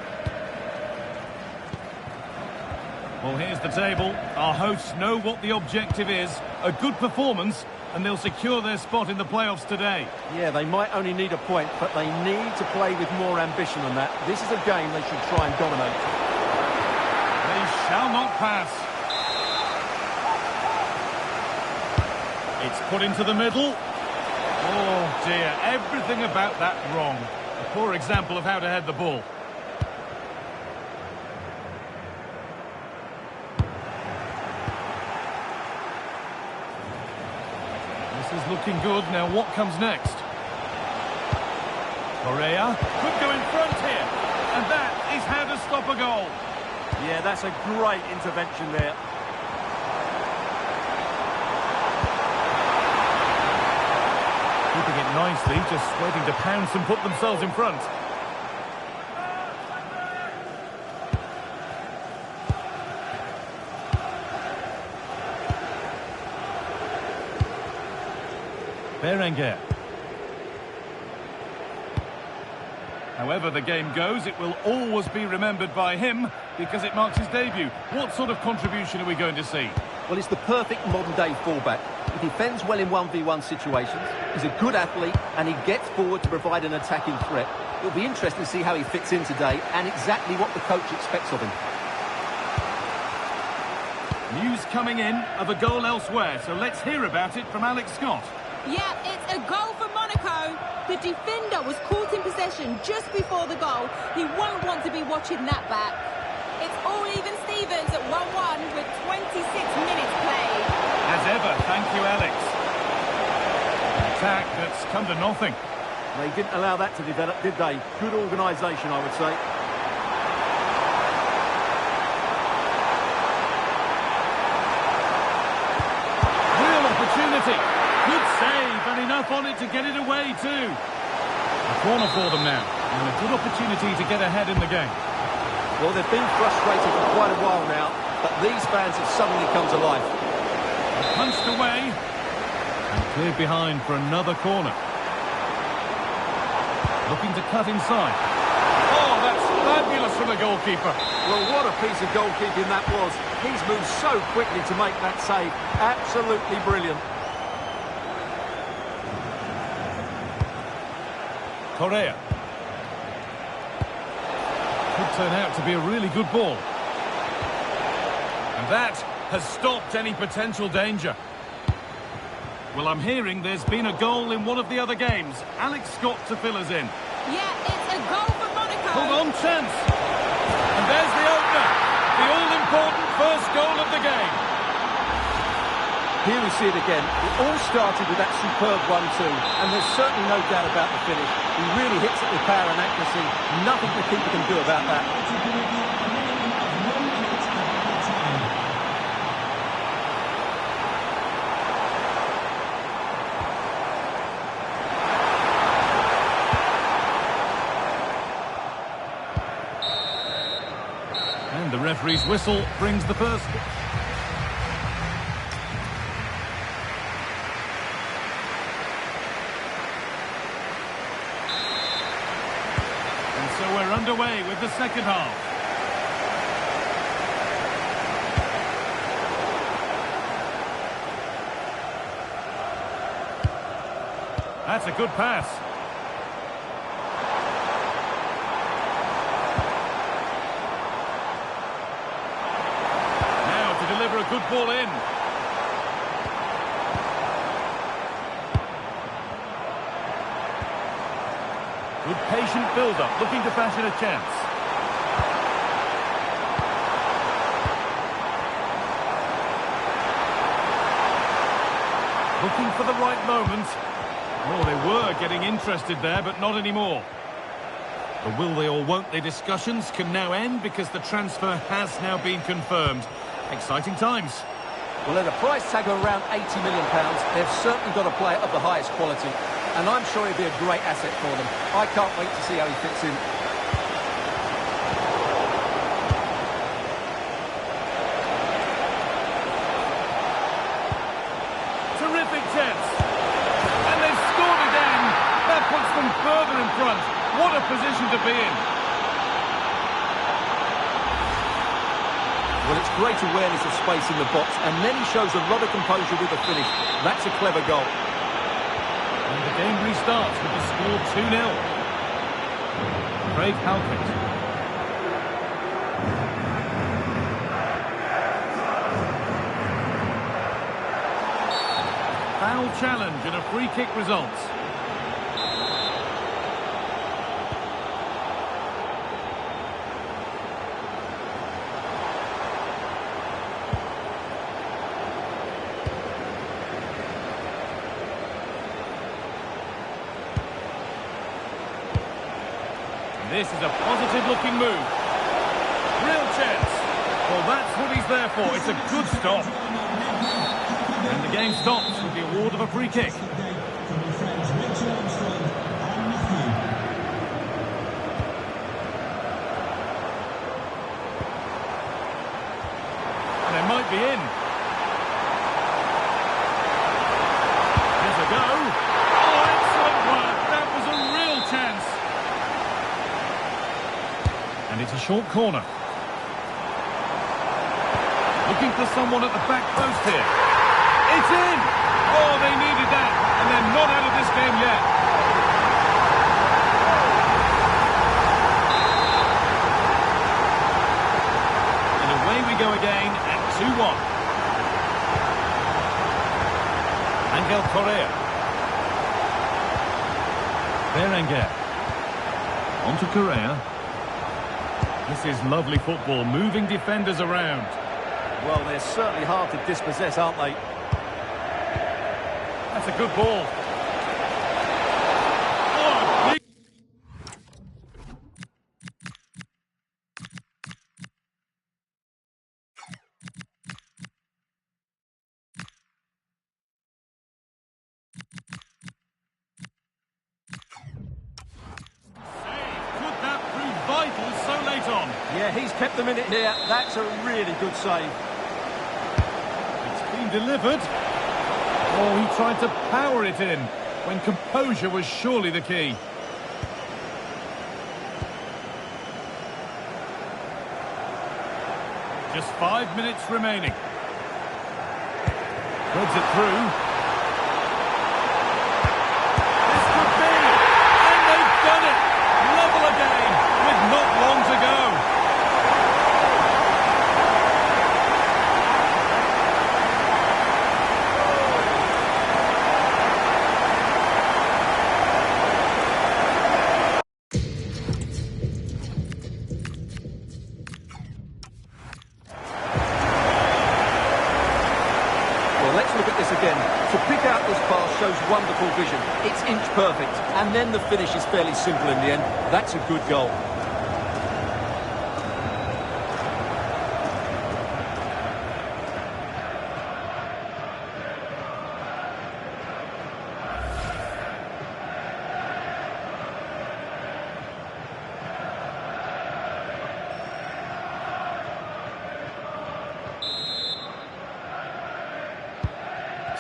Well, here's the table. Our hosts know what the objective is. A good performance, and they'll secure their spot in the playoffs today. Yeah, they might only need a point, but they need to play with more ambition than that. This is a game they should try and dominate. They shall not pass. It's put into the middle. Oh, dear. Everything about that wrong. A poor example of how to head the ball. This is looking good. Now what comes next? Correa could go in front here. And that is how to stop a goal. Yeah, that's a great intervention there. Keeping it nicely, just waiting to pounce and put themselves in front. Berenguer. However the game goes, it will always be remembered by him because it marks his debut. What sort of contribution are we going to see? Well, he's the perfect modern-day fullback. He defends well in 1v1 situations, he's a good athlete, and he gets forward to provide an attacking threat. It'll be interesting to see how he fits in today and exactly what the coach expects of him. News coming in of a goal elsewhere, so let's hear about it from Alex Scott. Yeah, it's a goal for Monaco. The defender was caught in possession just before the goal. He won't want to be watching that back. It's all even Stevens at 1-1 with 26 minutes played. As ever, thank you, Alex. An attack that's come to nothing. They didn't allow that to develop, did they? Good organisation, I would say. Real opportunity. Good save, and enough on it to get it away too. A corner for them now, and a good opportunity to get ahead in the game. Well, they've been frustrated for quite a while now, but these fans have suddenly come to life. Punched away, and cleared behind for another corner. Looking to cut inside. Oh, that's fabulous from the goalkeeper. Well, what a piece of goalkeeping that was. He's moved so quickly to make that save. Absolutely brilliant. Correa. Could turn out to be a really good ball. And that has stopped any potential danger. Well, I'm hearing there's been a goal in one of the other games. Alex Scott to fill us in. Yeah, it's a goal for Monaco. Hold on, chance. And there's the opener. the all-important first goal of the game. Here we see it again. It all started with that superb 1-2, and there's certainly no doubt about the finish. He really hits it with power and accuracy. Nothing the keeper can do about that. And the referee's whistle brings the first. So we're underway with the second half. That's a good pass. Now to deliver a good ball in. Good patient build-up, looking to fashion a chance. Looking for the right moment. Oh, they were getting interested there, but not anymore. The will they or won't they discussions can now end because the transfer has now been confirmed. Exciting times. Well, at a price tag of around £80 million, they've certainly got a player of the highest quality. And I'm sure he'll be a great asset for them. I can't wait to see how he fits in. Terrific chance. And they've scored again. That puts them further in front. What a position to be in. Well, it's great awareness of space in the box, and then he shows a lot of composure with the finish. That's a clever goal. And the game restarts with the score 2-0. Craig Halkett. Foul challenge and a free kick results. This is a positive-looking move. Real chance. Well, that's what he's there for. It's a good stop. And the game stops with the award of a free kick. And it might be in. Here's a go. Oh, excellent work. That was a real chance. And it's a short corner. Looking for someone at the back post here. It's in! Oh, they needed that. And they're not out of this game yet. And away we go again at 2-1. Angel Correa. Berenguer. On to Correa. This is lovely football, moving defenders around. Well, they're certainly hard to dispossess, aren't they? That's a good ball. Oh, vital so late on. Yeah, he's kept them in it here. That's a really good save. It's been delivered. Oh, he tried to power it in when composure was surely the key. Just 5 minutes remaining. Threads it through. This could be, and they've done it. Level again, with not long to go. Well, let's look at this again. To pick out this pass shows wonderful vision. It's inch perfect, and then the finish is fairly simple in the end. That's a good goal.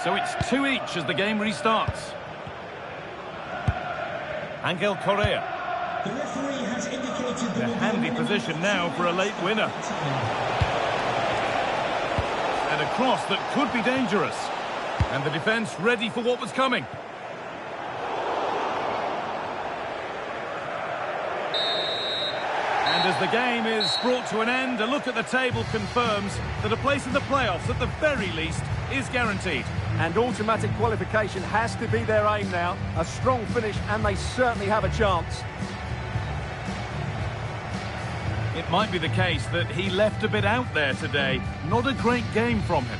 So it's 2 each as the game restarts. Angel Correa. The referee has indicated the A handy position now for a late winner. And a cross that could be dangerous. And the defence ready for what was coming. And as the game is brought to an end, a look at the table confirms that a place in the playoffs, at the very least, is guaranteed. And automatic qualification has to be their aim now. A strong finish, and they certainly have a chance. It might be the case that he left a bit out there today. Not a great game from him.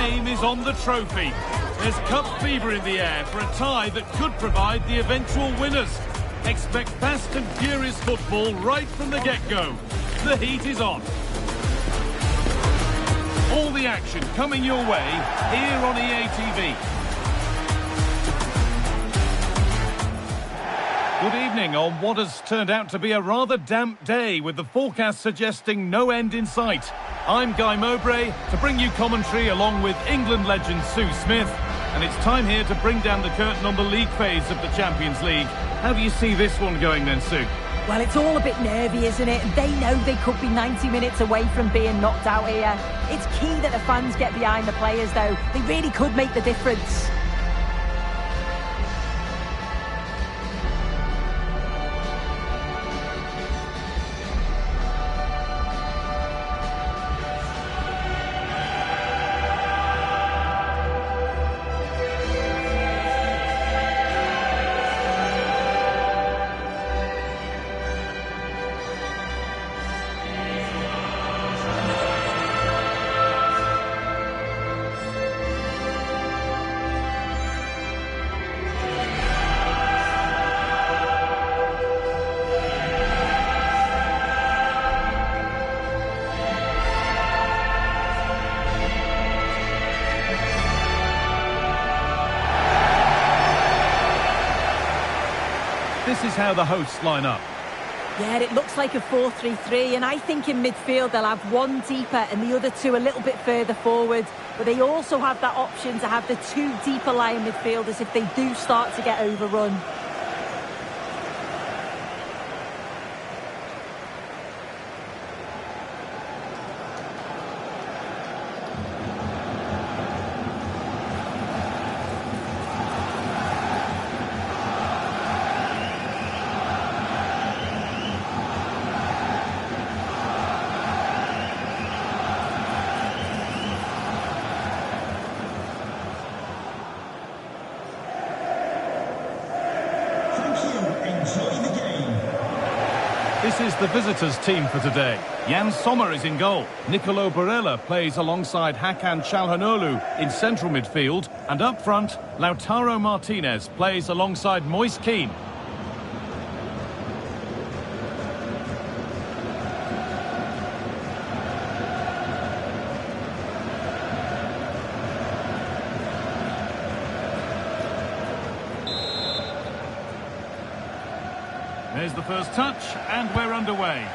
name is on the trophy. There's cup fever in the air for a tie that could provide the eventual winners. Expect fast and furious football right from the get-go. The heat is on. All the action coming your way here on EA TV. Good evening on what has turned out to be a rather damp day, with the forecast suggesting no end in sight. I'm Guy Mowbray to bring you commentary along with England legend Sue Smith, and it's time here to bring down the curtain on the league phase of the Champions League. How do you see this one going then, Sue? Well, it's all a bit nervy, isn't it? They know they could be 90 minutes away from being knocked out here. It's key that the fans get behind the players, though. They really could make the difference. This is how the hosts line up. Yeah, it looks like a 4-3-3, and I think in midfield they'll have one deeper and the other two a little bit further forward. But they also have that option to have the two deeper lying midfielders if they do start to get overrun. This is the visitors' team for today. Jan Sommer is in goal. Nicolo Barella plays alongside Hakan Çalhanoğlu in central midfield. And up front, Lautaro Martinez plays alongside Moise Kean. There's the first touch, and we're underway.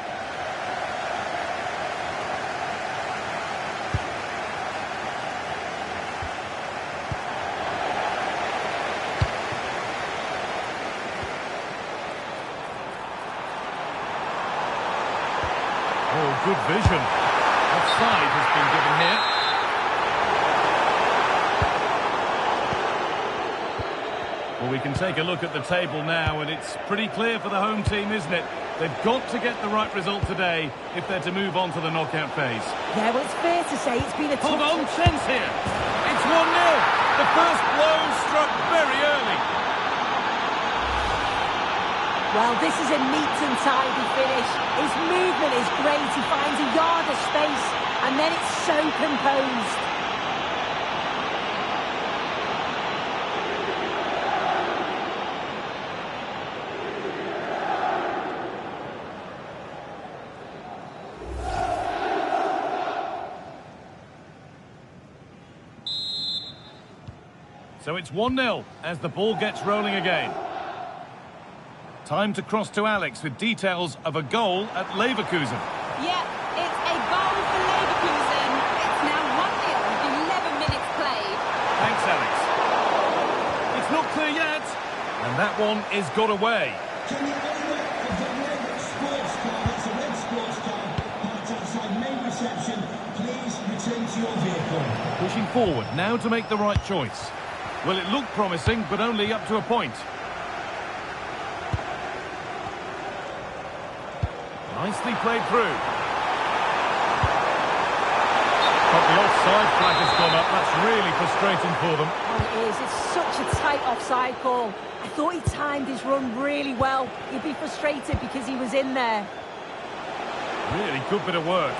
Oh, good vision. Offside has been given here. Well, we can take a look at the table now, and it's pretty clear for the home team, isn't it? They've got to get the right result today if they're to move on to the knockout phase. Yeah, well, it's fair to say it's been a Hold on, chance here. It's 1-0. The first blow struck very early. Well, this is a neat and tidy finish. His movement is great. He finds a yard of space, and then it's so composed. So it's 1-0 as the ball gets rolling again. Time to cross to Alex with details of a goal at Leverkusen. Yeah, it's a goal for Leverkusen. It's now 1-0 with 11 minutes played. Thanks, Alex. It's not clear yet. And that one is got away. Can you over of the red sports car? That's a red sports car parked outside main reception. Please return to your vehicle. Pushing forward now to make the right choice. Well, it looked promising, but only up to a point. Nicely played through. But the offside flag has gone up. That's really frustrating for them. Oh, it is. It's such a tight offside call. I thought he timed his run really well. He'd be frustrated because he was in there. Really good bit of work.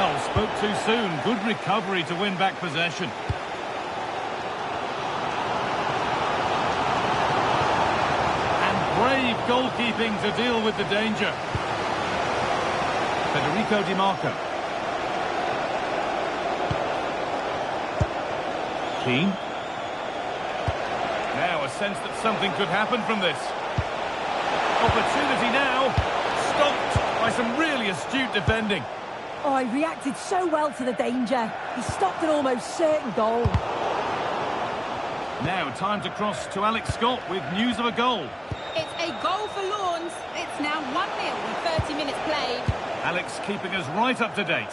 Well, spoke too soon. Good recovery to win back possession. Brave goalkeeping to deal with the danger. Federico Di Marco. Keane. Now a sense that something could happen from this. Opportunity now. Stopped by some really astute defending. Oh, he reacted so well to the danger. He stopped an almost certain goal. Now time to cross to Alex Scott with news of a goal. It's a goal for Lawns. It's now 1-0 with 30 minutes played. Alex keeping us right up to date.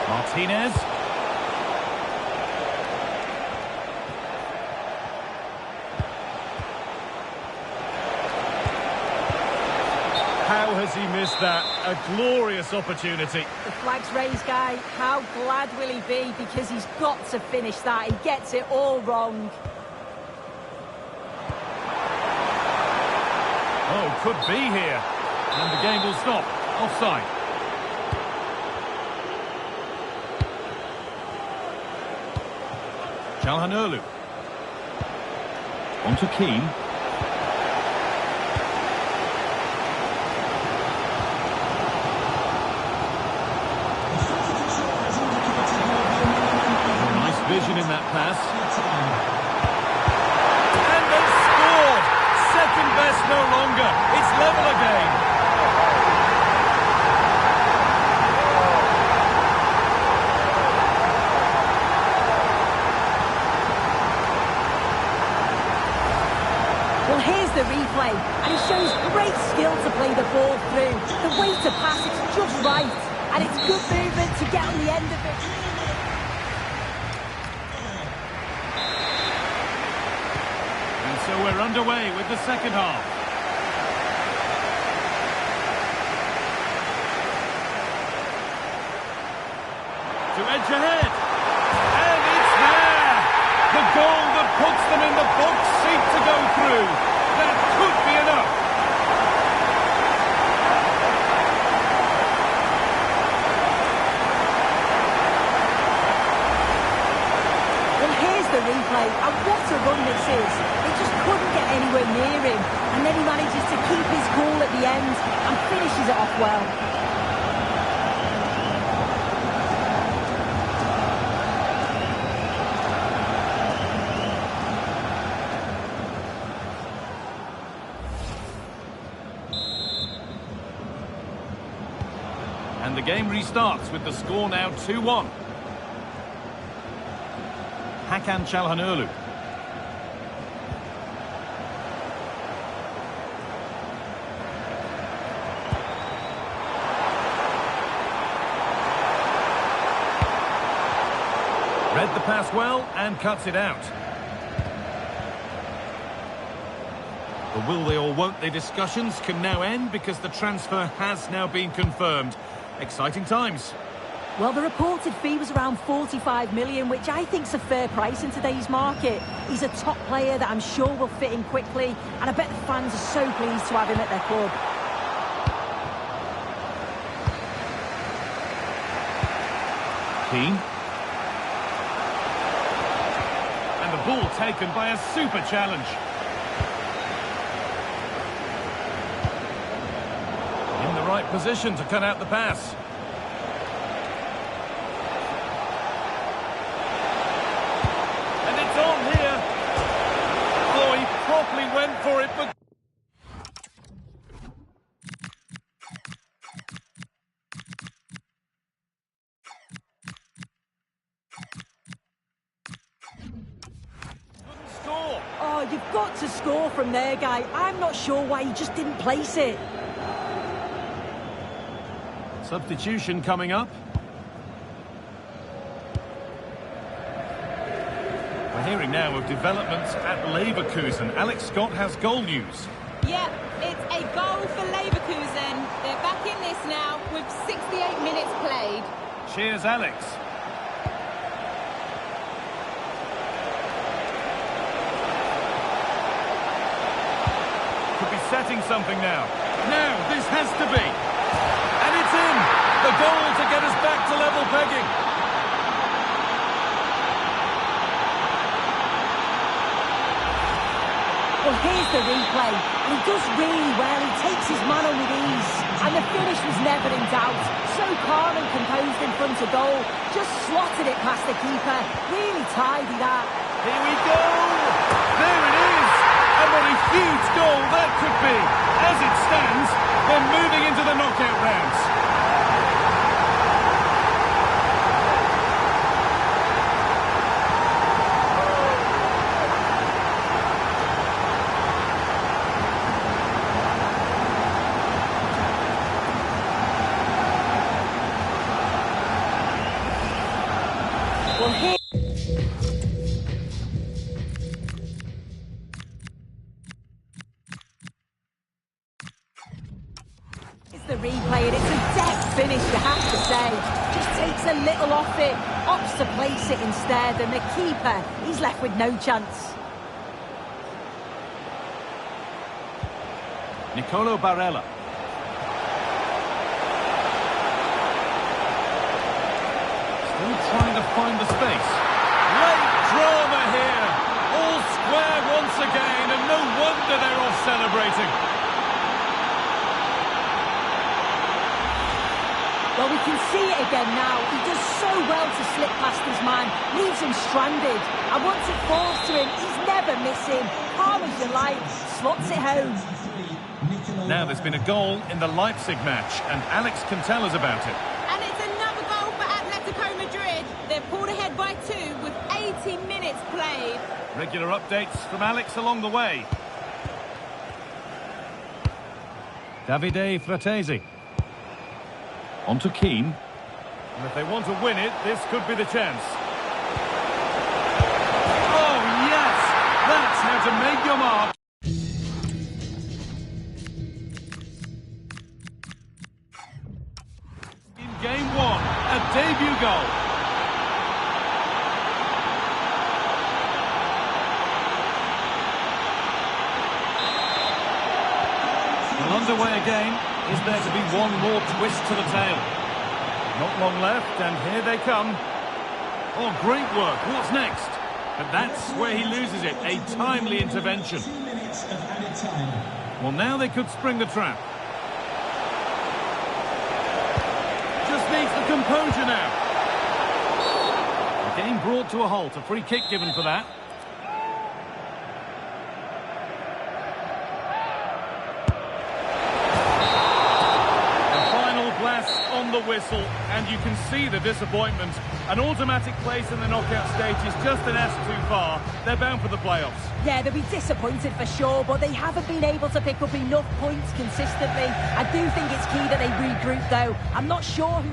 Martinez. How has he missed that? A glorious opportunity. The flag's raised, Guy. How glad will he be? Because he's got to finish that. He gets it all wrong. Oh, could be here. And the game will stop. Offside. Calhanoglu. On to Keane. Nice vision in that pass. And they've scored! Second best no longer. It's level again. Well, here's the replay, and it shows great skill to play the ball through. The way to pass, it's just right, and it's good movement to get on the end of it. And so we're underway with the second half. To edge ahead. And it's there! The goal that puts them in the box seat to go through. That could be enough. Well, here's the replay, and what a run this is. It just couldn't get anywhere near him, and then he manages to keep his cool at the end and finishes it off well. And the game restarts with the score now 2-1. Hakan Çalhanoğlu. Read the pass well and cuts it out. The will they or won't they discussions can now end because the transfer has now been confirmed. Exciting times. Well, the reported fee was around 45 million, which I think's a fair price in today's market. He's a top player that I'm sure will fit in quickly, and I bet the fans are so pleased to have him at their club. Keane. And the ball taken by a super challenge. In the right position to cut out the pass. And it's on here. Oh, he properly went for it, but... got to score from there, guy. I'm not sure why he just didn't place it. Substitution coming up. We're hearing now of developments at Leverkusen. Alex Scott has goal news. Yeah, it's a goal for Leverkusen. They're back in this now with 68 minutes played. Cheers, Alex. Could be setting something now. Now, this has to be. And it's in. The goal to get us back to level pegging. Well, here's the replay. He does really well. He takes his man on with ease. And the finish was never in doubt. So calm and composed in front of goal. Just slotted it past the keeper. Really tidy that. Here we go. There it is. And what a huge goal that could be. As it stands, they're moving into the knockout rounds. Well, here... the replay, and it's a deft finish, you have to say. Just takes a little off it, opts to place it instead, and the keeper, he's left with no chance. Nicolo Barella. Still trying to find the space. Late drama here. All square once again, and no wonder they're off celebrating. Well, we can see it again now. He does so well to slip past his man, leaves him stranded. And once it falls to him, he's never missing. Calm as you like, slots it home. Now there's been a goal in the Leipzig match, and Alex can tell us about it. And it's another goal for Atletico Madrid. They're pulled ahead by 2 with 80 minutes played. Regular updates from Alex along the way. Davide Fratesi. On to Keane. And if they want to win it, this could be the chance. Oh, yes! That's how to make your mark. In game 1, a debut goal. Well, underway again. Is there to be one more twist to the tail? Not long left, and here they come. Oh, great work. What's next? But that's where he loses it. A timely intervention. 2 minutes of added time. Well, now they could spring the trap. Just needs the composure now. The game brought to a halt. A free kick given for that. On the whistle, and you can see the disappointment. An automatic place in the knockout stage is just an S too far. They're bound for the playoffs. Yeah, they'll be disappointed for sure, but they haven't been able to pick up enough points consistently. I do think it's key that they regroup, though. I'm not sure who...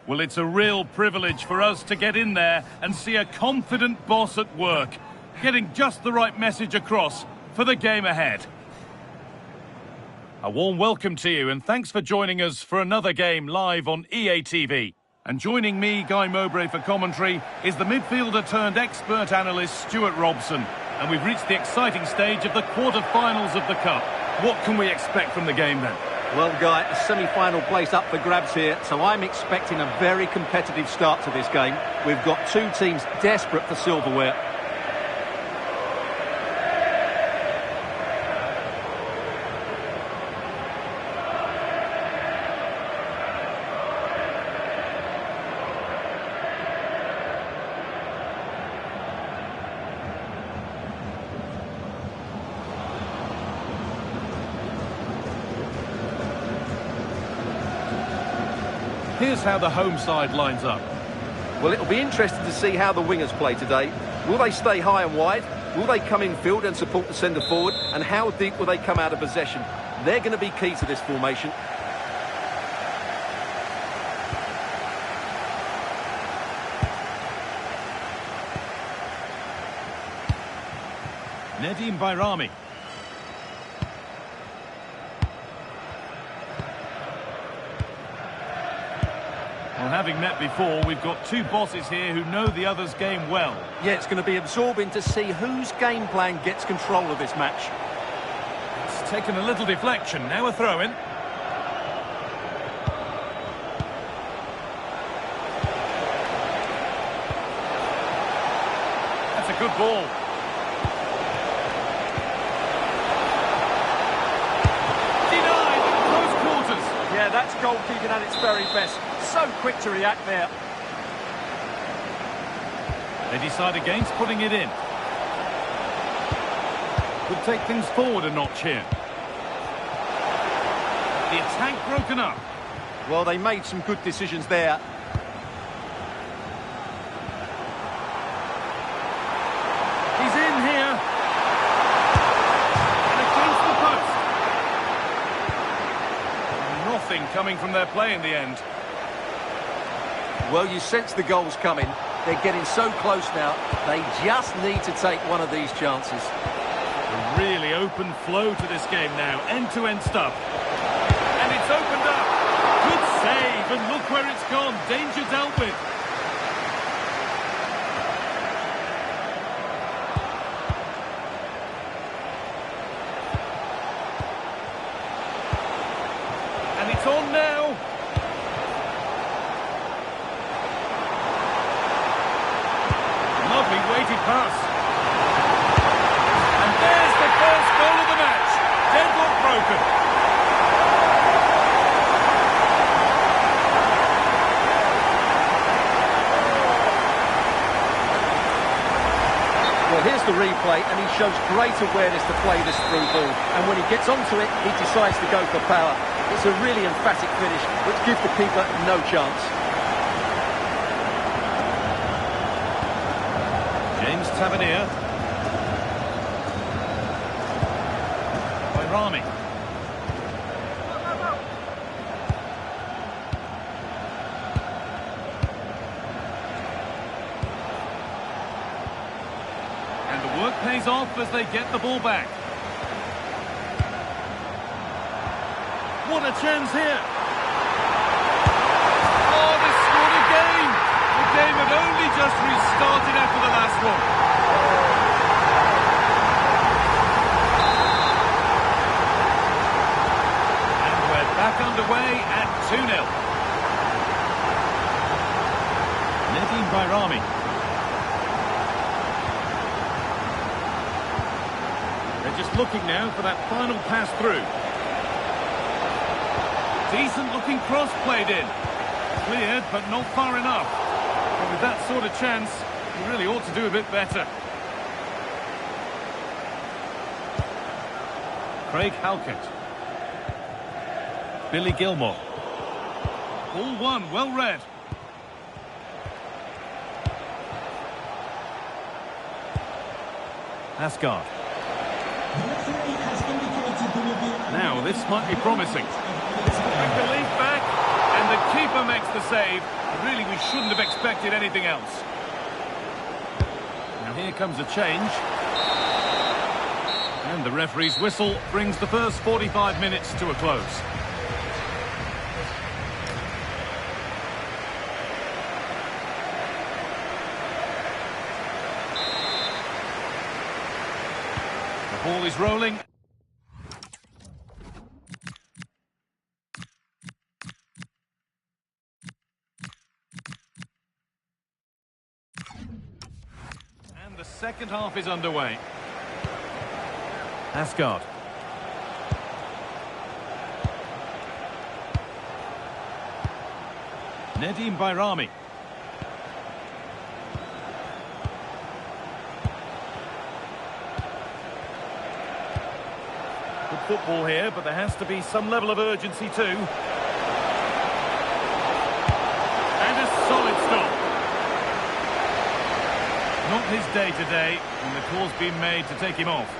Well, it's a real privilege for us to get in there and see a confident boss at work, getting just the right message across for the game ahead. A warm welcome to you and thanks for joining us for another game live on EA TV. And joining me, Guy Mowbray, for commentary is the midfielder turned expert analyst Stewart Robson. And we've reached the exciting stage of the quarter-finals of the Cup. What can we expect from the game then? Well, Guy, a semi-final place up for grabs here, so I'm expecting a very competitive start to this game. We've got two teams desperate for silverware. Here's how the home side lines up. Well, it'll be interesting to see how the wingers play today. Will they stay high and wide? Will they come in field and support the centre forward? And how deep will they come out of possession? They're going to be key to this formation. Nedim Bayrami. Well, having met before, we've got two bosses here who know the other's game well. Yeah, it's going to be absorbing to see whose game plan gets control of this match. It's taken a little deflection, now a throw-in. That's a good ball. Denied at close quarters. Yeah, that's goalkeeping at its very best. So quick to react there. They decide against putting it in. Could take things forward a notch here. The attack broken up. Well, they made some good decisions there. He's in here. And against the post. Nothing coming from their play in the end. Well, you sense the goals coming. They're getting so close now. They just need to take one of these chances. A really open flow to this game now. End-to-end stuff. And it's opened up. Good save, and look where it's gone. Danger dealt with. And it's on now. Lovely weighted pass. And there's the first goal of the match. Deadlock broken. Well, here's the replay, and he shows great awareness to play this through ball. And when he gets onto it, he decides to go for power. It's a really emphatic finish, which gives the keeper no chance. Tavernier. Bayrami. And the work pays off as they get the ball back. What a chance here. Oh, they scored again. The game had only just restarted after the last one. Back underway at 2-0. Nedim Bayrami. They're just looking now for that final pass through. Decent looking cross played in. Cleared, but not far enough. And with that sort of chance, you really ought to do a bit better. Craig Halkett. Billy Gilmore. Ball one, well read. Asgard. Now, this might be promising. Quick relief back, and the keeper makes the save. Really, we shouldn't have expected anything else. Now here comes a change. And the referee's whistle brings the first 45 minutes to a close. The ball is rolling. And the second half is underway. Asgard. Nedim Bayrami. Good football here, but there has to be some level of urgency too. And a solid stop. Not his day today, and the call's been made to take him off.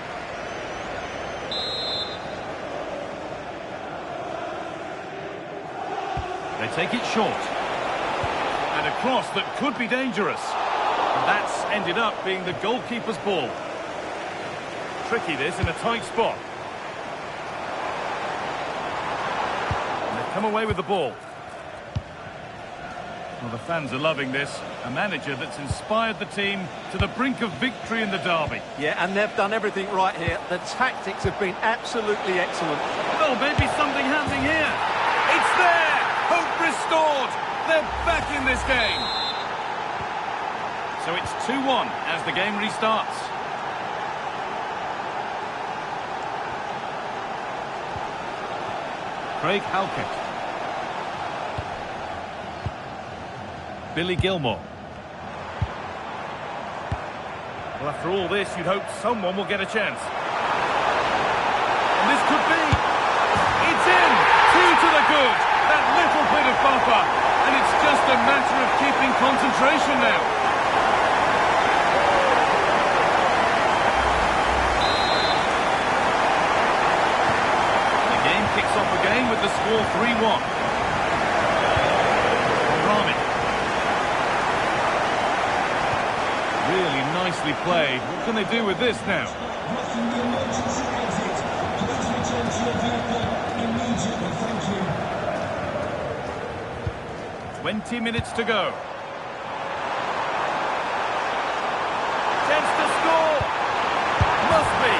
They take it short. And a cross that could be dangerous. And that's ended up being the goalkeeper's ball. Tricky this in a tight spot. And they've come away with the ball. Well, the fans are loving this. A manager that's inspired the team to the brink of victory in the derby. Yeah, and they've done everything right here. The tactics have been absolutely excellent. Well, maybe something happening here. It's there! Hope restored. They're back in this game. So it's 2-1 as the game restarts. Craig Halkett. Billy Gilmore. Well, after all this, you'd hope someone will get a chance. And this could be. It's in. 2 to the good. That little bit of buffer, and it's just a matter of keeping concentration now. The game kicks off again with the score 3-1. Rami. Really nicely played. What can they do with this now? Blocking the emergency exit. Please return to your vehicle immediately. Thank you. 20 minutes to go. Chance to score! Must be!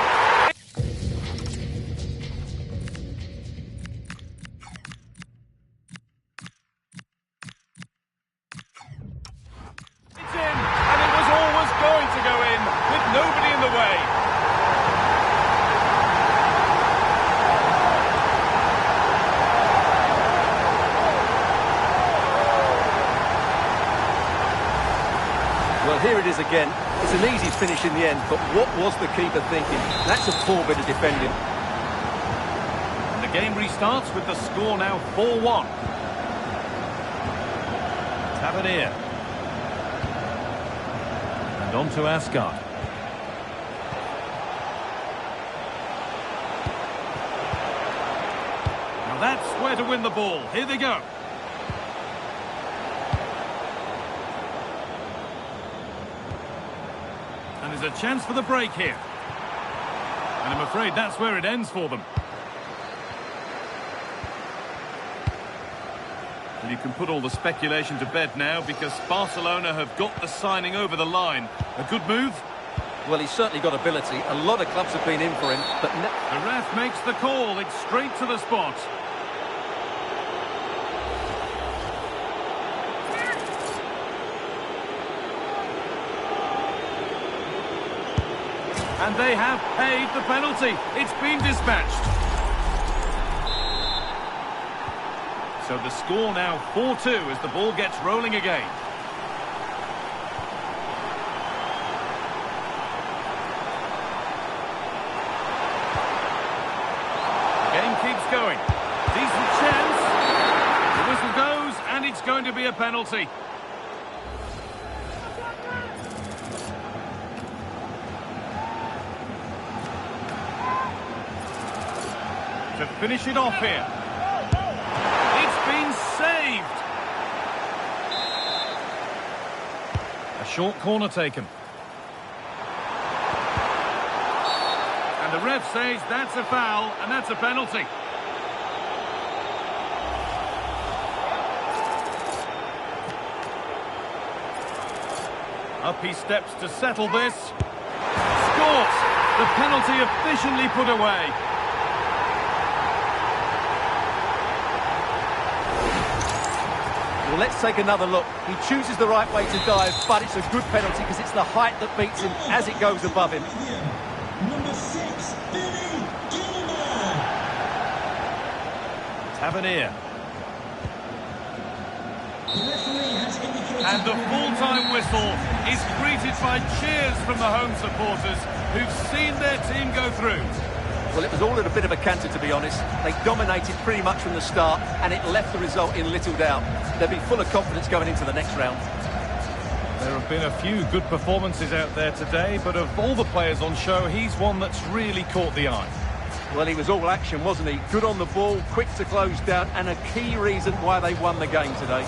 It's in! And it was always going to go in, with nobody in the way. Well, here it is again. It's an easy finish in the end, but what was the keeper thinking? That's a poor bit of defending. And the game restarts with the score now 4-1. Tavernier. And on to Asgard. Now that's where to win the ball. Here they go. And there's a chance for the break here. And I'm afraid that's where it ends for them. And you can put all the speculation to bed now because Barcelona have got the signing over the line. A good move? Well, he's certainly got ability. A lot of clubs have been in for him, but... The ref makes the call. It's straight to the spot. And they have paid the penalty. It's been dispatched. So the score now 4-2 as the ball gets rolling again. The game keeps going. Decent chance. The whistle goes and it's going to be a penalty. To finish it off here. It's been saved. short corner taken. And the ref says that's a foul, and that's a penalty. Up he steps to settle this. Scores! The penalty efficiently put away. Well, let's take another look. He chooses the right way to dive, but it's a good penalty because it's the height that beats him as it goes above him. Number 6, Beni. Tavernier. The referee has indicated... And the full-time whistle is greeted by cheers from the home supporters who've seen their team go through. Well, it was all at a bit of a canter, to be honest. They dominated pretty much from the start, and it left the result in little doubt. They'll be full of confidence going into the next round. There have been a few good performances out there today, but of all the players on show, he's one that's really caught the eye. Well, he was all action, wasn't he? Good on the ball, quick to close down, and a key reason why they won the game today.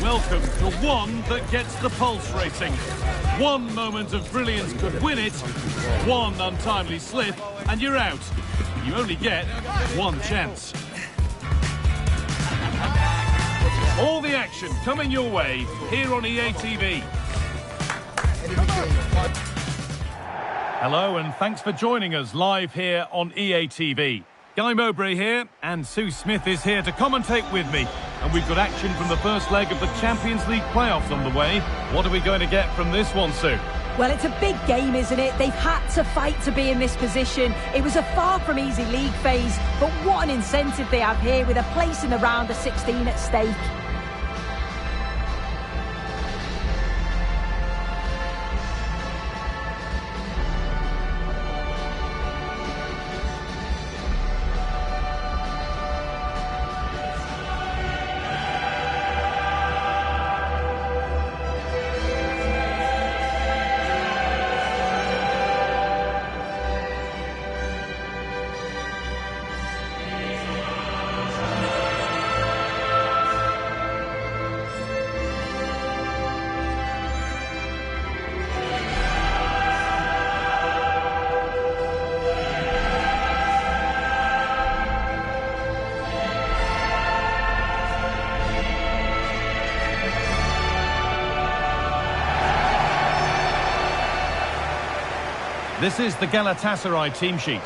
Welcome to one that gets the pulse racing. One moment of brilliance could win it, one untimely slip, and you're out. You only get one chance. All the action coming your way here on EA TV. Hello and thanks for joining us live here on EA TV. Guy Mowbray here, and Sue Smith is here to commentate with me. And we've got action from the first leg of the Champions League playoffs on the way. What are we going to get from this one, Sue? Well, it's a big game, isn't it? They've had to fight to be in this position. It was a far from easy league phase, but what an incentive they have here with a place in the round of 16 at stake. This is the Galatasaray team sheet.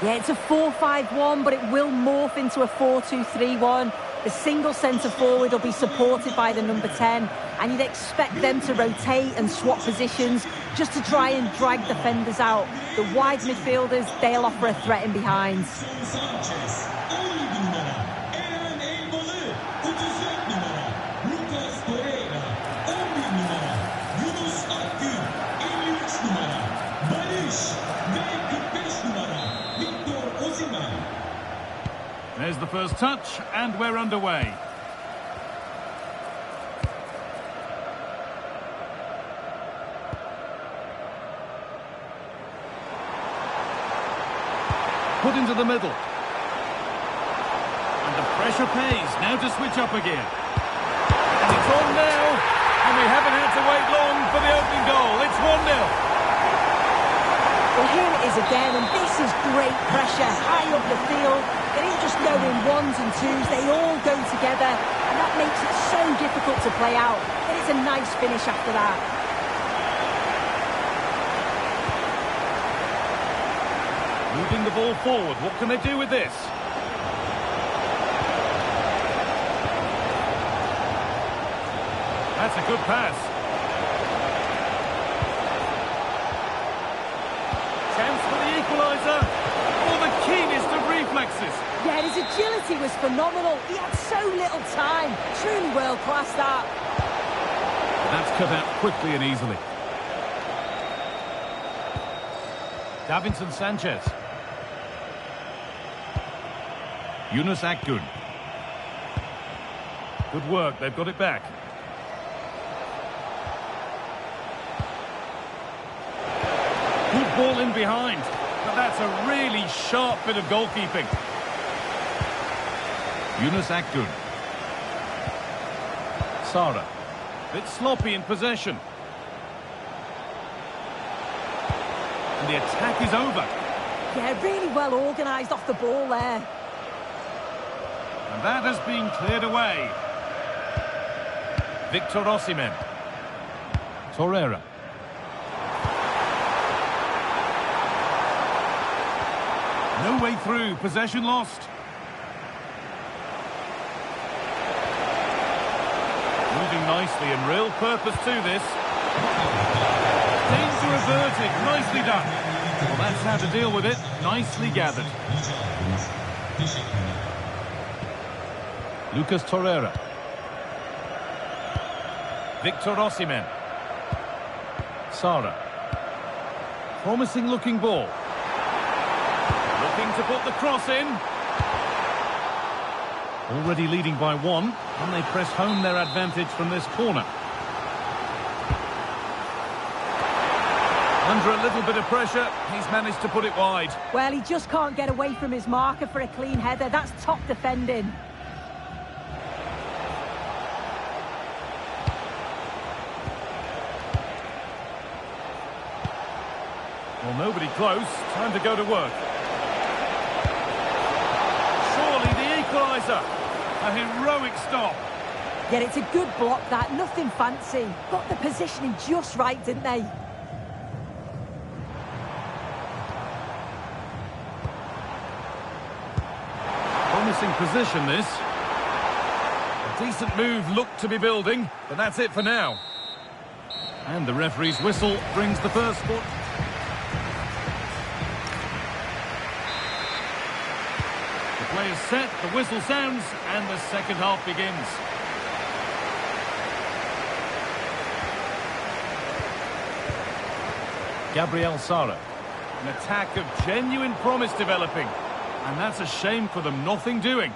Yeah, it's a 4-5-1, but it will morph into a 4-2-3-1. The single centre-forward will be supported by the number 10, and you'd expect them to rotate and swap positions just to try and drag defenders out. The wide midfielders, they'll offer a threat in behind. Sanchez, only touch, and we're underway. Put into the middle. And the pressure pays. Now to switch up again. And it's on now. And we haven't had to wait long for the opening goal. It's 1-0. Well, here it is again, and this is great pressure, high up the field. It ain't just going ones and twos, they all go together, and that makes it so difficult to play out. But it's a nice finish after that. Moving the ball forward, what can they do with this? That's a good pass. Chance for the equaliser. Oh, the keenest of reflexes. Yeah, his agility was phenomenal. He had so little time. Truly world-class, that. That's cut out quickly and easily. Davinson Sanchez. Yunus Akgün. Good work, they've got it back. Good ball in behind. But that's a really sharp bit of goalkeeping. Yunus Akgün. Sara. Bit sloppy in possession. And the attack is over. Yeah, really well organised off the ball there. And that has been cleared away. Victor Osimhen. Torreira. No way through. Possession lost. Moving nicely and real purpose to this. Danger averted. Nicely done. Well, that's how to deal with it. Nicely gathered. Lucas Torreira. Victor Osimhen. Sara. Promising looking ball. Looking to put the cross in. Already leading by 1. Can they press home their advantage from this corner? Under a little bit of pressure, he's managed to put it wide. Well, he just can't get away from his marker for a clean header. That's top defending. Well, nobody close. Time to go to work. Surely the equaliser. A heroic stop. Yeah, it's a good block, that. Nothing fancy. Got the positioning just right, didn't they? Promising position, this. A decent move looked to be building, but that's it for now. And the referee's whistle brings the first spot. The play is set, the whistle sounds, and the second half begins. Gabriel Sara. An attack of genuine promise developing. And that's a shame for them, nothing doing.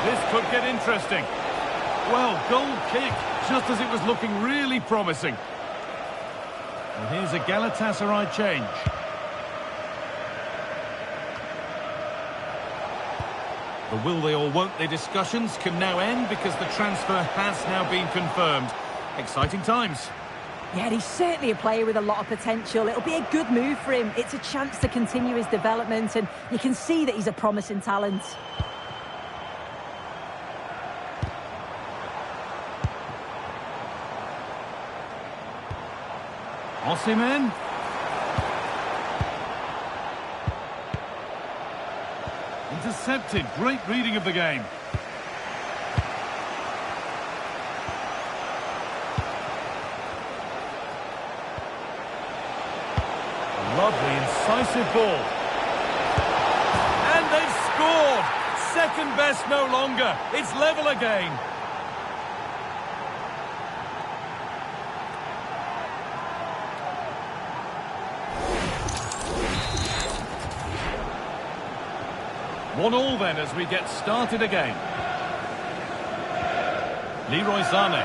This could get interesting. Well, goal kick, just as it was looking really promising. And here's a Galatasaray change. The will they or won't they discussions can now end because the transfer has now been confirmed. Exciting times. Yeah, he's certainly a player with a lot of potential. It'll be a good move for him. It's a chance to continue his development, and you can see that he's a promising talent. Osimhen. Intercepted. Great reading of the game. Lovely, incisive ball. And they've scored! Second best no longer. It's level again. 1-1 then as we get started again. Leroy Sané.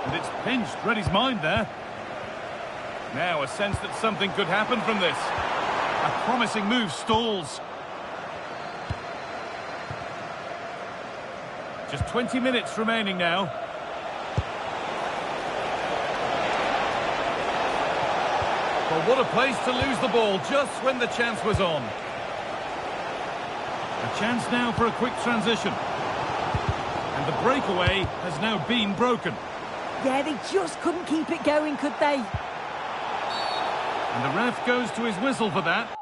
And it's pinched, read his mind there. Now a sense that something could happen from this. A promising move stalls. Just 20 minutes remaining now. Well, what a place to lose the ball just when the chance was on. A chance now for a quick transition. And the breakaway has now been broken. Yeah, they just couldn't keep it going, could they? And the ref goes to his whistle for that.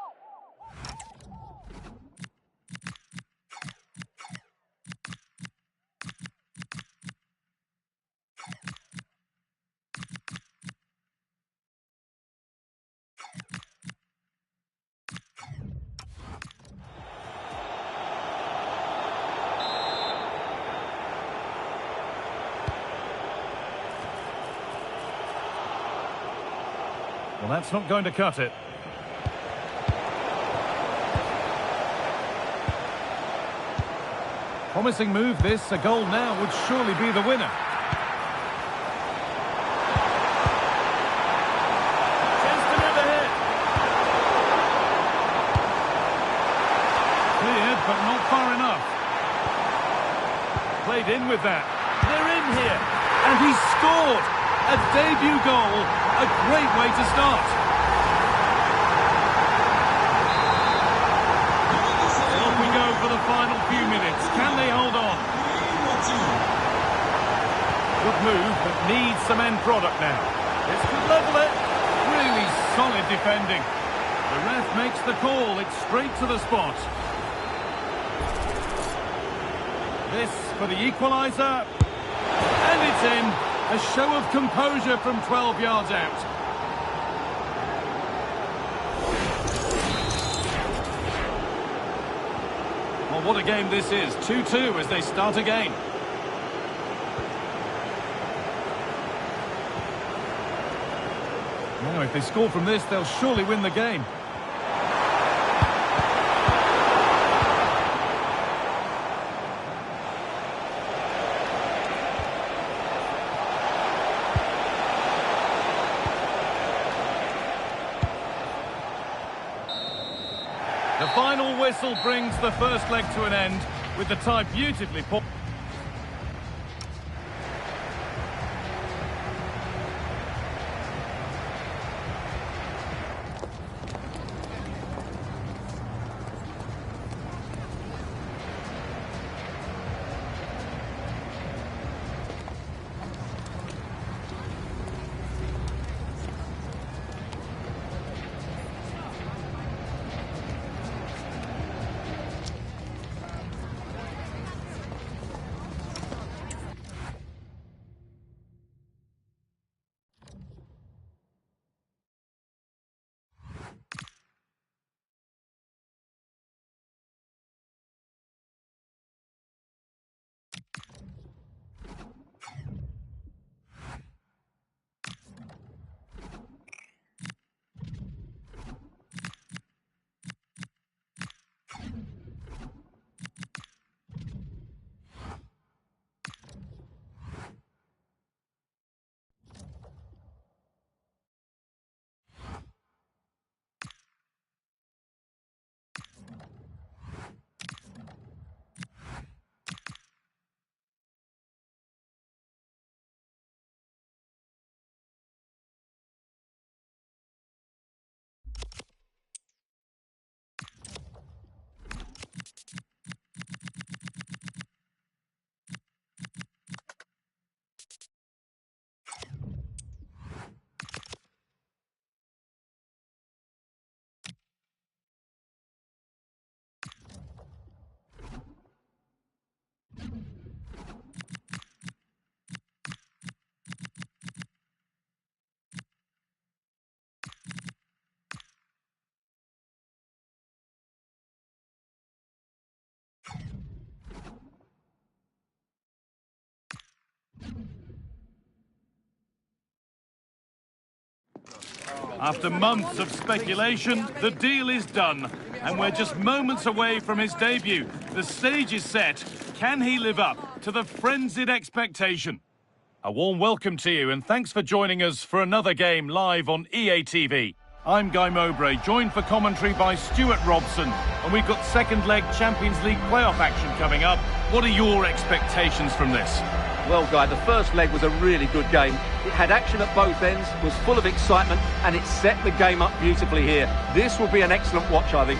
Well, that's not going to cut it. Promising move this. A goal now would surely be the winner. Chance to move ahead. Cleared, but not far enough. Played in with that. They're in here. And he's scored. A debut goal. A great way to start. Off we go for the final few minutes. Can they hold on? Good move, but needs some end product now. This could level it. Really solid defending. The ref makes the call. It's straight to the spot. This for the equaliser. And it's in. A show of composure from 12 yards out. Well, what a game this is. 2-2 as they start again. Now, if they score from this, they'll surely win the game. The final whistle brings the first leg to an end with the tie beautifully put. After months of speculation, the deal is done. And we're just moments away from his debut. The stage is set. Can he live up to the frenzied expectation? A warm welcome to you and thanks for joining us for another game live on EA TV. I'm Guy Mowbray, joined for commentary by Stewart Robson. And we've got second leg Champions League playoff action coming up. What are your expectations from this? Well, Guy, the first leg was a really good game. It had action at both ends, was full of excitement, and it set the game up beautifully here. This will be an excellent watch, I think.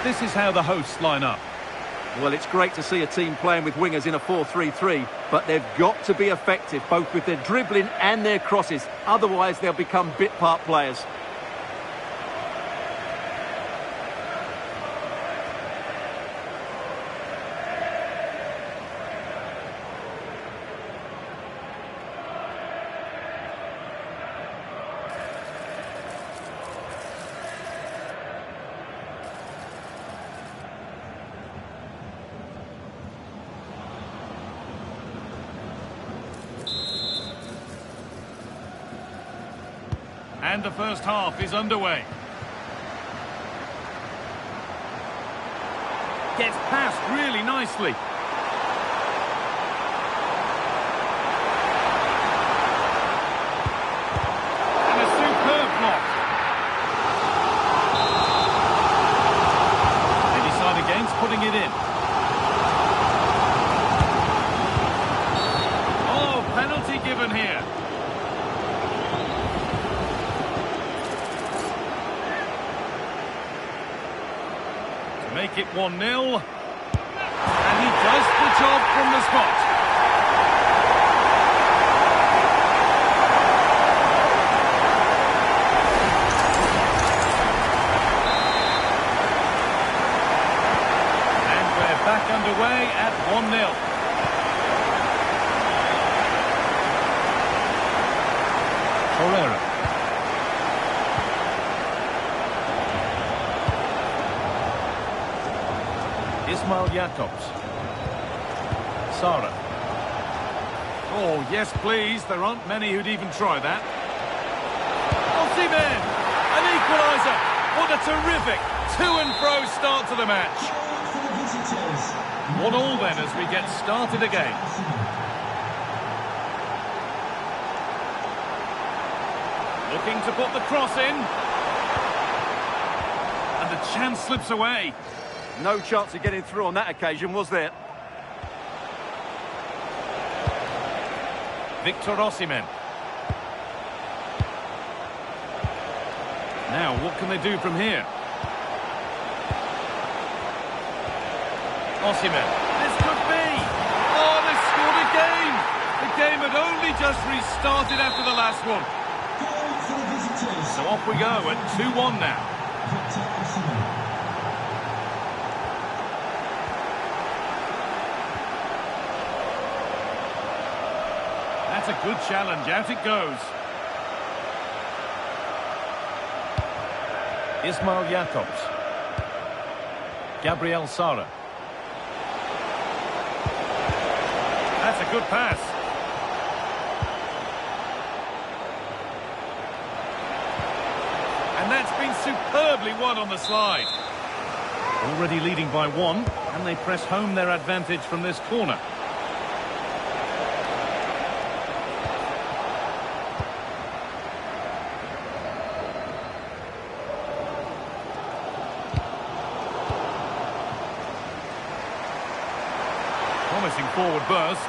This is how the hosts line up. Well, it's great to see a team playing with wingers in a 4-3-3, but they've got to be effective, both with their dribbling and their crosses. Otherwise, they'll become bit-part players. And the first half is underway. Gets past really nicely. And a superb block. They decide against putting it in. Oh, penalty given here. Make it 1-0. And he does the job from the spot. And we're back underway at 1-0. Torreira. Ismail Jakobs. Sara. Oh, yes, please. There aren't many who'd even try that. Osimhen! An equaliser! What a terrific to-and-fro start to the match. 1-1 then as we get started again. Looking to put the cross in. And the chance slips away. No chance of getting through on that occasion, was there? Victor Osimhen. Now, what can they do from here? Osimhen. This could be! Oh, they've scored again! The game had only just restarted after the last one. So off we go at 2-1 now. That's a good challenge. Out it goes. Ismail Jakobs. Gabriel Sara. That's a good pass. And that's been superbly won on the slide. Already leading by 1, and they press home their advantage from this corner. promising forward burst.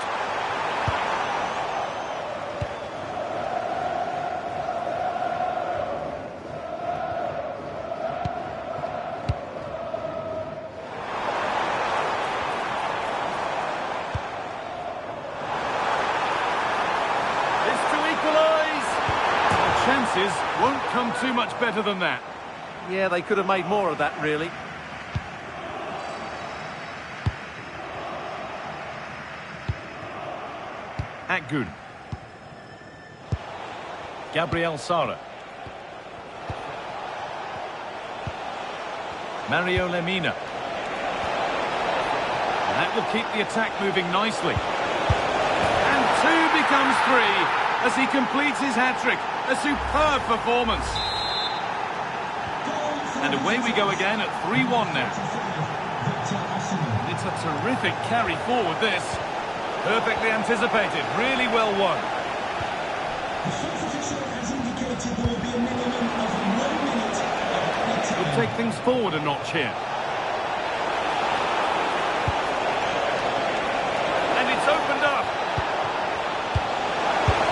Chances won't come too much better than that. Yeah, they could have made more of that, really. Atkinson. Gabriel Sara. Mario Lemina. And that will keep the attack moving nicely. And 2 becomes 3 as he completes his hat-trick. A superb performance. And away we go again at 3-1 now. It's a terrific carry forward, this. Perfectly anticipated, really well won. The substitution has indicated there will be a minimum of 1 minute. We'll take things forward a notch here. And it's opened up.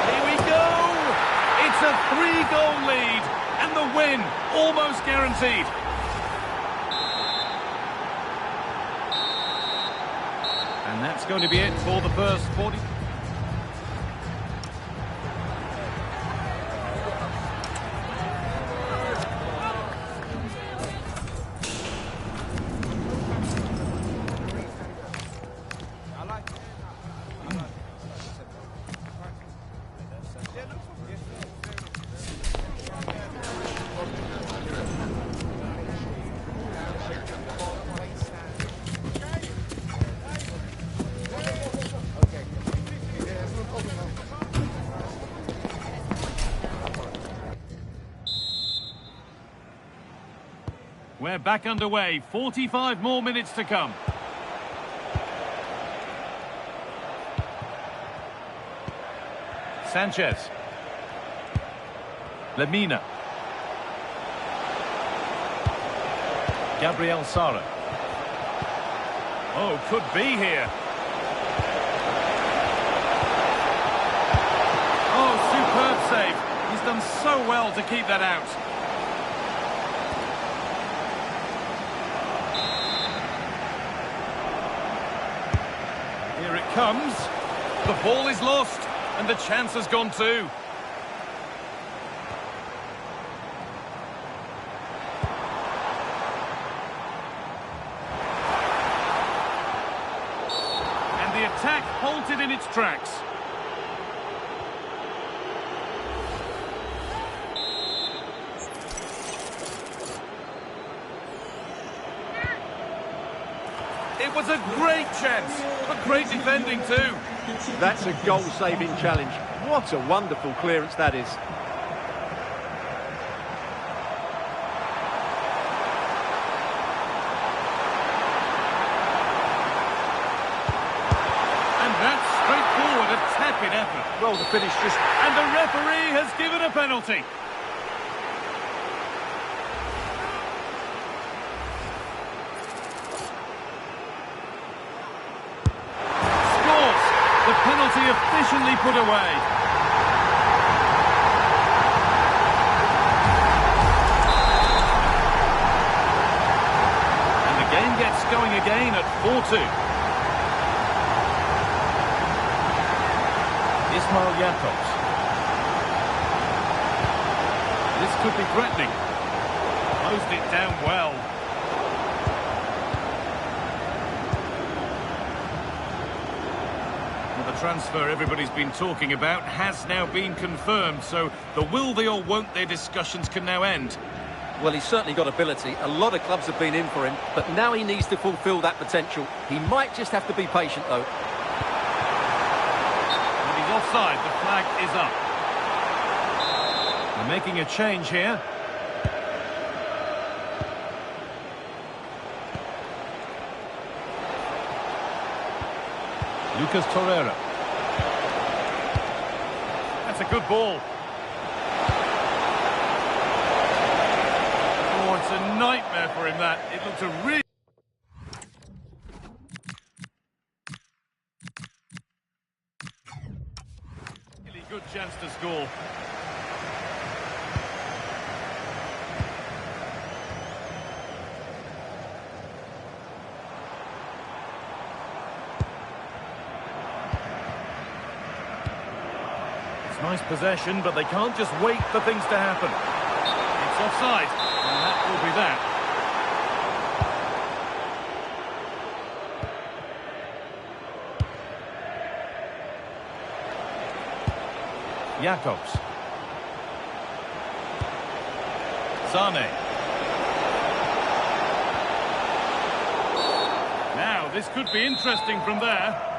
Here we go. It's a 3-goal lead. And the win almost guaranteed. And that's going to be it for the first 40. We're back underway. 45 more minutes to come. Sanchez. Lemina. Gabriel Sara. Oh, could be here. Oh, superb save. He's done so well to keep that out. Here it comes. The ball is lost, and the chance has gone too. And the attack halted in its tracks. It was a great chance, but great defending too. That's a goal-saving challenge. What a wonderful clearance that is. And that's straightforward, a tap-in effort. Well, the finish just... And the referee has given a penalty. The penalty efficiently put away. And the game gets going again at 4-2. Ismail Jakobs. This could be threatening. Closed it down well. The transfer everybody's been talking about has now been confirmed, so the will they or won't they discussions can now end. Well, he's certainly got ability. A lot of clubs have been in for him, but now he needs to fulfil that potential. He might just have to be patient, though. And he's offside. The flag is up. They're making a change here. Lucas Torreira. That's a good ball. Oh, it's a nightmare for him, that. It looked a really... score. It's nice possession, but they can't just wait for things to happen. It's offside, and that will be that. Jacobs. Sane. Now, this could be interesting from there.